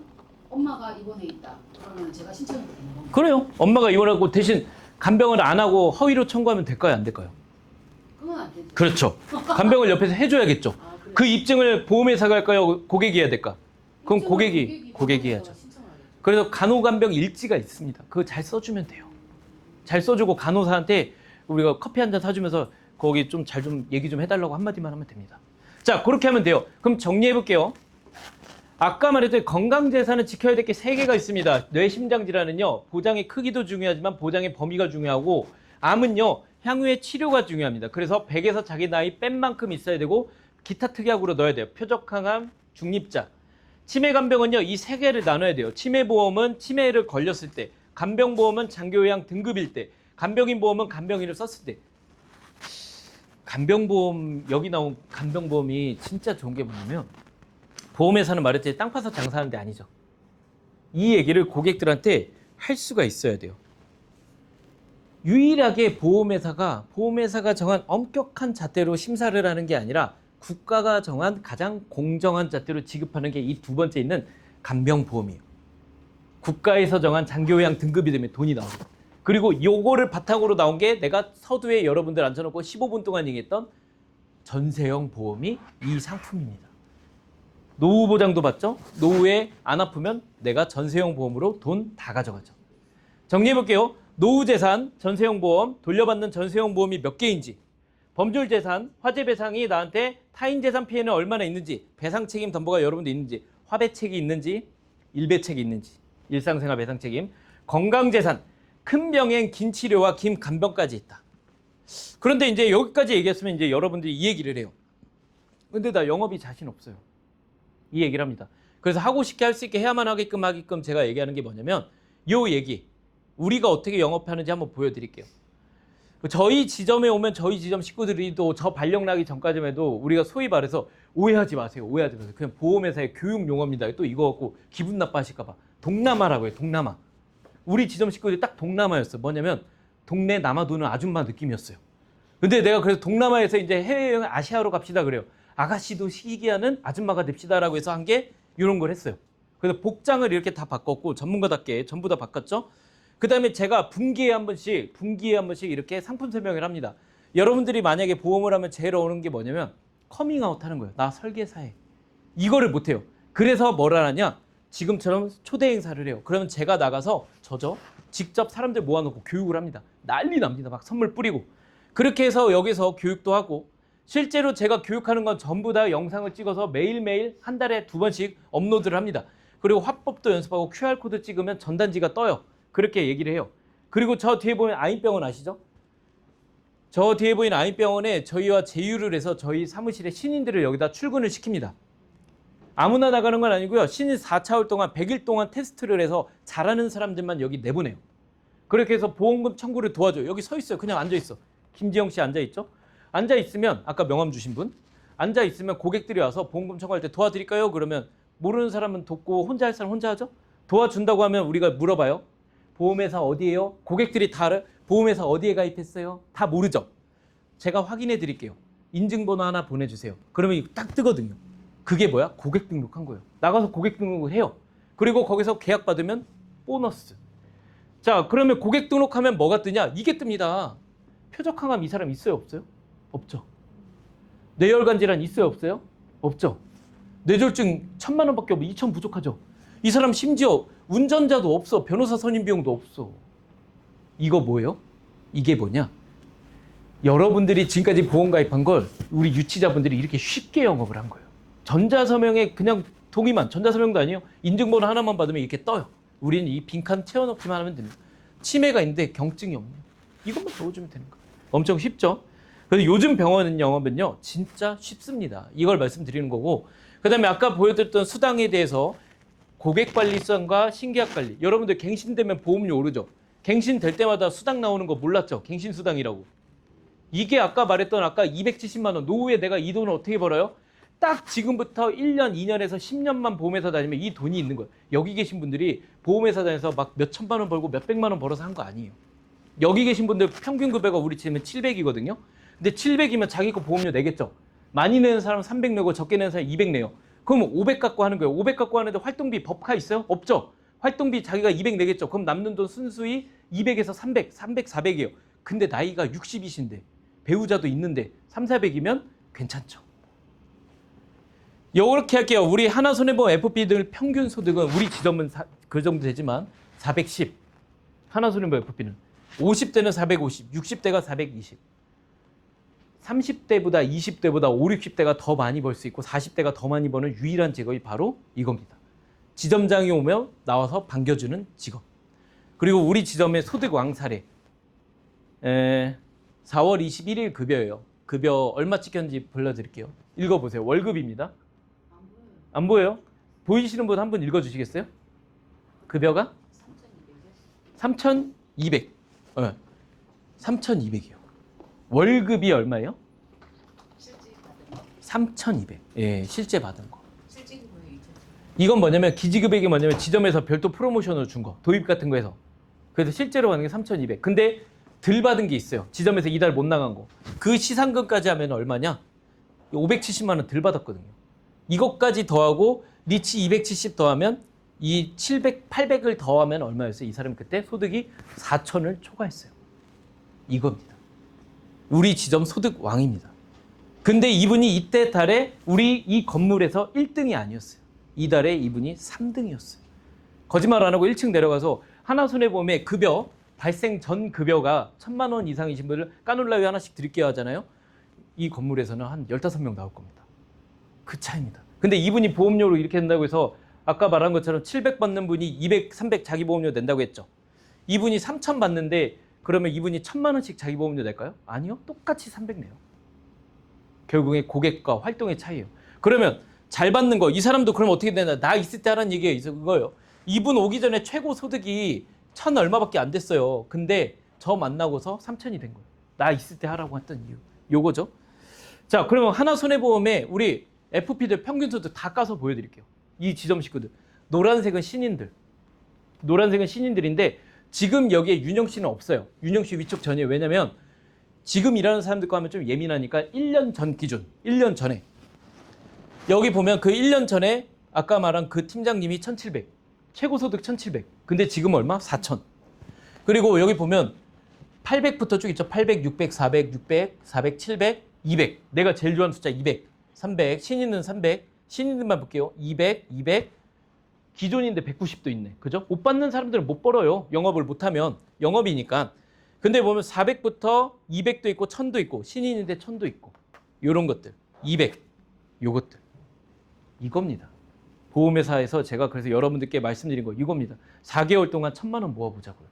엄마가 입원해 있다. 그러면 제가 신청해도 되는 건가요? 그래요. 엄마가 입원하고 대신 간병을 안 하고 허위로 청구하면 될까요? 안 될까요? 그건 안 되죠. 그렇죠. 간병을 옆에서 해줘야겠죠. 아, 그래요? 그 입증을 보험회사가 할까요? 고객이 해야 될까? 그럼 고객이 해야죠. 신청을 하겠죠. 그래서 간호간병 일지가 있습니다. 그거 잘 써주면 돼요. 잘 써주고 간호사한테 우리가 커피 한 잔 사주면서 거기 좀 잘 좀 얘기 좀 해달라고 한마디만 하면 됩니다. 자, 그렇게 하면 돼요. 그럼 정리해볼게요. 아까 말했듯이 건강재산은 지켜야 될 게 3개가 있습니다. 뇌심장질환은요, 보장의 크기도 중요하지만 보장의 범위가 중요하고, 암은요, 향후의 치료가 중요합니다. 그래서 100에서 자기 나이 뺀 만큼 있어야 되고, 기타 특약으로 넣어야 돼요. 표적항암, 중립자. 치매간병은요, 이 3개를 나눠야 돼요. 치매보험은 치매를 걸렸을 때, 간병보험은 장기요양 등급일 때, 간병인보험은 간병인을 썼을 때. 간병보험, 여기 나온 간병보험이 진짜 좋은 게 뭐냐면 보험회사는 말했지 땅 파서 장사하는 데 아니죠. 이 얘기를 고객들한테 할 수가 있어야 돼요. 유일하게 보험회사가 정한 엄격한 잣대로 심사를 하는 게 아니라 국가가 정한 가장 공정한 잣대로 지급하는 게 이 두 번째 있는 간병보험이에요. 국가에서 정한 장기요양 등급이 되면 돈이 나옵니다. 그리고 요거를 바탕으로 나온 게 내가 서두에 여러분들 앉혀놓고 15분 동안 얘기했던 전세형 보험이 이 상품입니다. 노후 보장도 받죠? 노후에 안 아프면 내가 전세형 보험으로 돈 다 가져가죠. 정리해볼게요. 노후 재산, 전세형 보험, 돌려받는 전세형 보험이 몇 개인지, 범죄 재산, 화재 배상이 나한테 타인 재산 피해는 얼마나 있는지, 배상 책임 담보가 여러분들 있는지, 화배책이 있는지, 일배책이 있는지, 일상생활 배상 책임, 건강 재산, 큰 병엔 긴 치료와 긴 간병까지 있다. 그런데 이제 여기까지 얘기했으면 이제 여러분들이 이 얘기를 해요. 근데 나 영업이 자신 없어요. 이 얘기를 합니다. 그래서 하고 싶게 할 수 있게 해야만 하게끔 제가 얘기하는 게 뭐냐면 요 얘기, 우리가 어떻게 영업하는지 한번 보여드릴게요. 저희 지점에 오면 저희 지점 식구들이 또 저 발령 나기 전까지만 해도 우리가 소위 말해서 오해하지 마세요. 오해하지 마세요. 그냥 보험회사의 교육 용어입니다. 또 이거 갖고 기분 나빠하실까 봐. 동남아라고 해요. 동남아. 우리 지점 식구들이 딱 동남아였어. 뭐냐면 동네 남아도는 아줌마 느낌이었어요. 근데 내가 그래서 동남아에서 이제 해외여행 아시아로 갑시다 그래요. 아가씨도 시기하는 아줌마가 됩시다라고 해서 한 게 이런 걸 했어요. 그래서 복장을 이렇게 다 바꿨고 전문가답게 전부 다 바꿨죠. 그 다음에 제가 분기에 한 번씩 이렇게 상품 설명을 합니다. 여러분들이 만약에 보험을 하면 제일 어려운 게 뭐냐면 커밍아웃 하는 거예요. 나 설계사해. 이거를 못해요. 그래서 뭘 하냐? 지금처럼 초대 행사를 해요. 그러면 제가 나가서 저죠? 직접 사람들 모아놓고 교육을 합니다. 난리 납니다. 막 선물 뿌리고. 그렇게 해서 여기서 교육도 하고 실제로 제가 교육하는 건 전부 다 영상을 찍어서 매일매일 한 달에 2번씩 업로드를 합니다. 그리고 화법도 연습하고 QR코드 찍으면 전단지가 떠요. 그렇게 얘기를 해요. 그리고 저 뒤에 보면 아인병원 아시죠? 저 뒤에 보이는 아인병원에 저희와 제휴를 해서 저희 사무실의 신인들을 여기다 출근을 시킵니다. 아무나 나가는 건 아니고요. 신인 4차월 동안 100일 동안 테스트를 해서 잘하는 사람들만 여기 내보내요. 그렇게 해서 보험금 청구를 도와줘요. 여기 서 있어요. 그냥 앉아 있어. 김지영 씨 앉아 있죠? 앉아 있으면 아까 명함 주신 분 앉아 있으면 고객들이 와서 보험금 청구할 때 도와드릴까요? 그러면 모르는 사람은 돕고 혼자 할 사람 혼자 하죠? 도와준다고 하면 우리가 물어봐요. 보험회사 어디예요? 고객들이 다 알아요. 보험회사 어디에 가입했어요? 다 모르죠? 제가 확인해 드릴게요. 인증번호 하나 보내주세요. 그러면 이거 딱 뜨거든요. 그게 뭐야? 고객 등록한 거예요. 나가서 고객 등록을 해요. 그리고 거기서 계약 받으면 보너스. 자, 그러면 고객 등록하면 뭐가 뜨냐? 이게 뜹니다. 표적항암 이 사람 있어요? 없어요? 없죠. 뇌혈관 질환 있어요? 없어요? 없죠. 뇌졸중 1,000만 원밖에 없고 2,000 부족하죠. 이 사람 심지어 운전자도 없어. 변호사 선임 비용도 없어. 이거 뭐예요? 이게 뭐냐? 여러분들이 지금까지 보험 가입한 걸 우리 유치자분들이 이렇게 쉽게 영업을 한 거예요. 전자서명에 그냥 동의만, 전자서명도 아니에요. 인증번호 하나만 받으면 이렇게 떠요. 우리는 이 빈칸 채워넣기만 하면 됩니다. 치매가 있는데 경증이 없네요. 이것만 적어주면 되는 거예요. 엄청 쉽죠? 그래서 요즘 병원 영업은요, 진짜 쉽습니다. 이걸 말씀드리는 거고, 그 다음에 아까 보여드렸던 수당에 대해서 고객관리성과 신계약관리. 여러분들 갱신되면 보험료 오르죠? 갱신될 때마다 수당 나오는 거 몰랐죠? 갱신수당이라고. 이게 아까 말했던 아까 270만 원, 노후에 내가 이 돈을 어떻게 벌어요? 딱 지금부터 1년, 2년에서 10년만 보험회사 다니면 이 돈이 있는 거예요. 여기 계신 분들이 보험회사 다녀서 막 몇 천만 원 벌고 몇 백만 원 벌어서 한 거 아니에요. 여기 계신 분들 평균 급여가 우리 집은 700이거든요. 근데 700이면 자기 거 보험료 내겠죠. 많이 내는 사람 300 내고 적게 내는 사람 200 내요. 그럼 500 갖고 하는 거예요. 500 갖고 하는데 활동비 법카 있어요? 없죠. 활동비 자기가 200 내겠죠. 그럼 남는 돈 순수히 200에서 300, 300, 400이에요. 근데 나이가 60이신데 배우자도 있는데 3, 400이면 괜찮죠. 이렇게 할게요. 우리 하나손해보험 FP들 평균 소득은 우리 지점은 그 정도 되지만 410. 하나손해보험 FP는 50대는 450, 60대가 420. 30대보다 20대보다 5, 60대가 더 많이 벌 수 있고 40대가 더 많이 버는 유일한 직업이 바로 이겁니다. 지점장이 오면 나와서 반겨주는 직업. 그리고 우리 지점의 소득 왕사례. 4월 21일 급여예요. 급여 얼마 찍혔는지 불러드릴게요. 읽어보세요. 월급입니다. 안 보여요? 보이시는 분 한 분 읽어주시겠어요? 급여가? 3,200. 3,200이요. 월급이 얼마예요? 3,200. 예, 실제 받은 거. 이건 뭐냐면 기지급액이 뭐냐면 지점에서 별도 프로모션으로 준 거. 도입 같은 거 해서. 그래서 실제로 받는 게 3,200. 근데 덜 받은 게 있어요. 지점에서 이달 못 나간 거. 그 시상금까지 하면 얼마냐? 570만 원 덜 받았거든요. 이것까지 더하고 리치 270 더하면 이 700, 800을 더하면 얼마였어요? 이 사람 그때 소득이 4천을 초과했어요. 이겁니다. 우리 지점 소득 왕입니다. 근데 이분이 이때 달에 우리 이 건물에서 1등이 아니었어요. 이달에 이분이 3등이었어요. 거짓말 안 하고 1층 내려가서 하나손해보험의 급여, 발생 전 급여가 1,000만 원 이상이신 분들 까놀라유 하나씩 드릴게요 하잖아요. 이 건물에서는 한 15명 나올 겁니다. 그 차이입니다. 근데 이분이 보험료로 이렇게 된다고 해서 아까 말한 것처럼 700 받는 분이 200, 300 자기 보험료 낸다고 했죠. 이분이 3,000 받는데 그러면 이분이 1,000만 원씩 자기 보험료 낼까요? 아니요. 똑같이 300 내요. 결국에 고객과 활동의 차이예요. 그러면 잘 받는 거, 이 사람도 그럼 어떻게 되나? 나 있을 때 하라는 얘기가 이거예요. 이분 오기 전에 최고 소득이 1,000 얼마밖에 안 됐어요. 근데 저 만나고서 3,000이 된 거예요. 나 있을 때 하라고 했던 이유. 요거죠. 자, 그러면 하나손해보험에 우리 FP들 평균 소득 다 까서 보여드릴게요. 이 지점 식구들. 노란색은 신인들. 노란색은 신인들인데 지금 여기에 윤영 씨는 없어요. 윤영 씨 위촉 전이에요. 왜냐면 지금 일하는 사람들과 하면 좀 예민하니까 1년 전 기준, 1년 전에. 여기 보면 그 1년 전에 아까 말한 그 팀장님이 1,700. 최고소득 1,700. 근데 지금 얼마? 4,000. 그리고 여기 보면 800부터 쭉 있죠. 800, 600, 400, 600, 400, 700, 200. 내가 제일 좋아하는 숫자 200. 300. 신인은 300. 신인들만 볼게요. 200, 200, 기존인데 190도 있네. 그죠? 못 받는 사람들은 못 벌어요. 영업을 못하면. 영업이니까. 근데 보면 400부터 200도 있고 1000도 있고 신인인데 1000도 있고 요런 것들 200 요것들 이겁니다. 보험회사에서 제가 그래서 여러분들께 말씀드린 거 이겁니다. 4개월 동안 1000만 원 모아보자고요.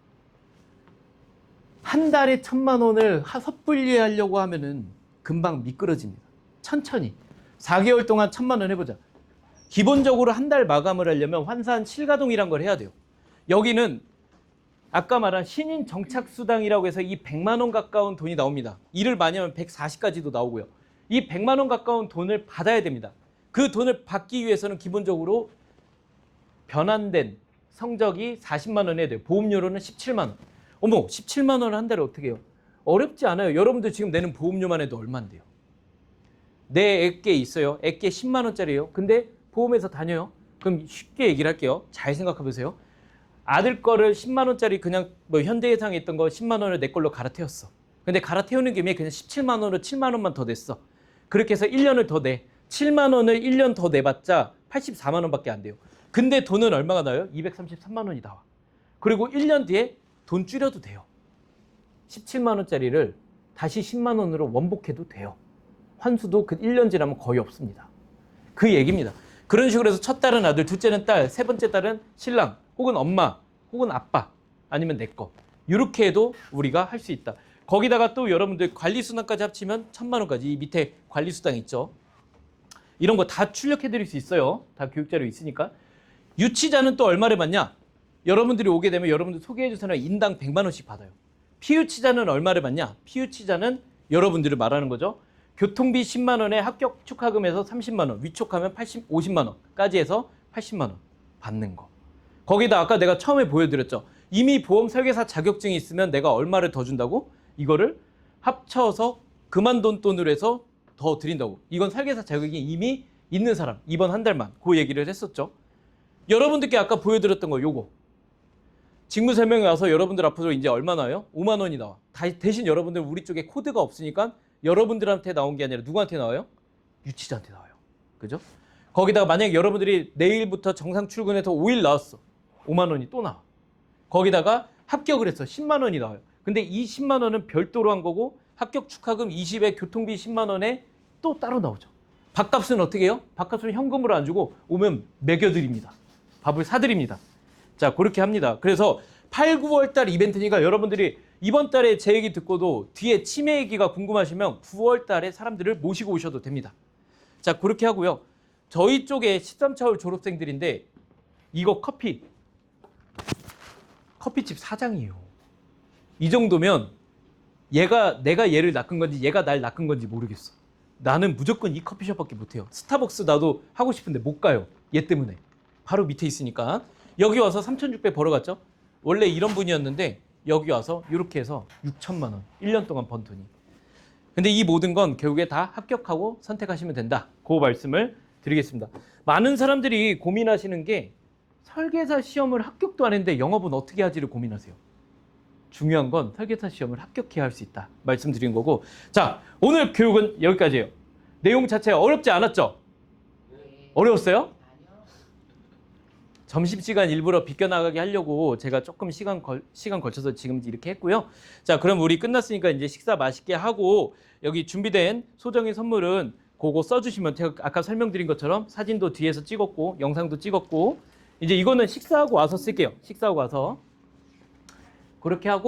한 달에 1000만 원을 섣불리 하려고 하면은 금방 미끄러집니다. 천천히 4개월 동안 1000만 원 해보자. 기본적으로 한 달 마감을 하려면 환산 7가동이란 걸 해야 돼요. 여기는 아까 말한 신인 정착수당이라고 해서 이 100만 원 가까운 돈이 나옵니다. 일을 많이 하면 140까지도 나오고요. 이 100만 원 가까운 돈을 받아야 됩니다. 그 돈을 받기 위해서는 기본적으로 변환된 성적이 40만 원 해야 돼요. 보험료로는 17만 원. 어머, 17만 원을 한 달에 어떻게 해요? 어렵지 않아요. 여러분들 지금 내는 보험료만 해도 얼마인데요? 내 액계 있어요. 액계 10만 원짜리예요. 근데 보험회사 다녀요. 그럼 쉽게 얘기를 할게요. 잘 생각해 보세요. 아들 거를 10만 원짜리 그냥 뭐 현대해상에 있던 거 10만 원을 내 걸로 갈아태웠어. 근데 갈아태우는 김에 그냥 17만 원으로 7만 원만 더 냈어. 그렇게 해서 1년을 더 내. 7만 원을 1년 더 내봤자 84만 원밖에 안 돼요. 근데 돈은 얼마가 나와요? 233만 원이 나와. 그리고 1년 뒤에 돈 줄여도 돼요. 17만 원짜리를 다시 10만 원으로 원복해도 돼요. 환수도 그 1년 지나면 거의 없습니다. 그 얘기입니다. 그런 식으로 해서 첫 딸은 아들, 둘째는 딸, 세 번째 딸은 신랑, 혹은 엄마, 혹은 아빠, 아니면 내 거. 이렇게 해도 우리가 할 수 있다. 거기다가 또 여러분들 관리수당까지 합치면 1000만 원까지. 이 밑에 관리수당 있죠. 이런 거 다 출력해 드릴 수 있어요. 다 교육자료 있으니까. 유치자는 또 얼마를 받냐? 여러분들이 오게 되면 여러분들 소개해 주세요. 인당 100만 원씩 받아요. 피유치자는 얼마를 받냐? 피유치자는 여러분들을 말하는 거죠. 교통비 10만 원에 합격 축하금에서 30만 원, 위촉하면 50만 원까지 해서 80만 원 받는 거. 거기다 아까 내가 처음에 보여드렸죠. 이미 보험 설계사 자격증이 있으면 내가 얼마를 더 준다고? 이거를 합쳐서 그만둔 돈으로 해서 더 드린다고. 이건 설계사 자격이 이미 있는 사람. 이번 한 달만 그 얘기를 했었죠. 여러분들께 아까 보여드렸던 거 요거. 직무 설명에 와서 여러분들 앞으로 이제 얼마 나와요? 5만 원이 나와. 대신 여러분들 우리 쪽에 코드가 없으니까 여러분들한테 나온 게 아니라 누구한테 나와요? 유치자한테 나와요. 그죠? 거기다가 만약에 여러분들이 내일부터 정상 출근해서 5일 나왔어. 5만 원이 또 나와. 거기다가 합격을 했어. 10만 원이 나와요. 근데 이 10만 원은 별도로 한 거고 합격 축하금 20에 교통비 10만 원에 또 따로 나오죠. 밥값은 어떻게 해요? 밥값은 현금으로 안 주고 오면 먹여드립니다. 밥을 사드립니다. 자, 그렇게 합니다. 그래서 8, 9월 달 이벤트니까 여러분들이 이번 달에 제 얘기 듣고도 뒤에 치매 얘기가 궁금하시면 9월 달에 사람들을 모시고 오셔도 됩니다. 자, 그렇게 하고요. 저희 쪽에 13차월 졸업생들인데 이거 커피집 사장이에요. 이 정도면 내가 얘를 낚은 건지 얘가 날 낚은 건지 모르겠어. 나는 무조건 이 커피숍밖에 못해요. 스타벅스 나도 하고 싶은데 못 가요. 얘 때문에. 바로 밑에 있으니까. 여기 와서 3,600 벌어갔죠. 원래 이런 분이었는데 여기 와서 이렇게 해서 6천만 원. 1년 동안 번 돈이. 근데 이 모든 건 결국에 다 합격하고 선택하시면 된다. 그 말씀을 드리겠습니다. 많은 사람들이 고민하시는 게 설계사 시험을 합격도 안 했는데 영업은 어떻게 하지를 고민하세요. 중요한 건 설계사 시험을 합격해야 할 수 있다. 말씀드린 거고. 자, 오늘 교육은 여기까지예요. 내용 자체가 어렵지 않았죠? 어려웠어요? 점심시간 일부러 비껴나가게 하려고 제가 조금 시간 걸쳐서 지금 이렇게 했고요. 자, 그럼 우리 끝났으니까 이제 식사 맛있게 하고 여기 준비된 소정의 선물은 그거 써주시면 제가 아까 설명드린 것처럼 사진도 뒤에서 찍었고 영상도 찍었고 이제 이거는 식사하고 와서 쓸게요. 식사하고 와서 그렇게 하고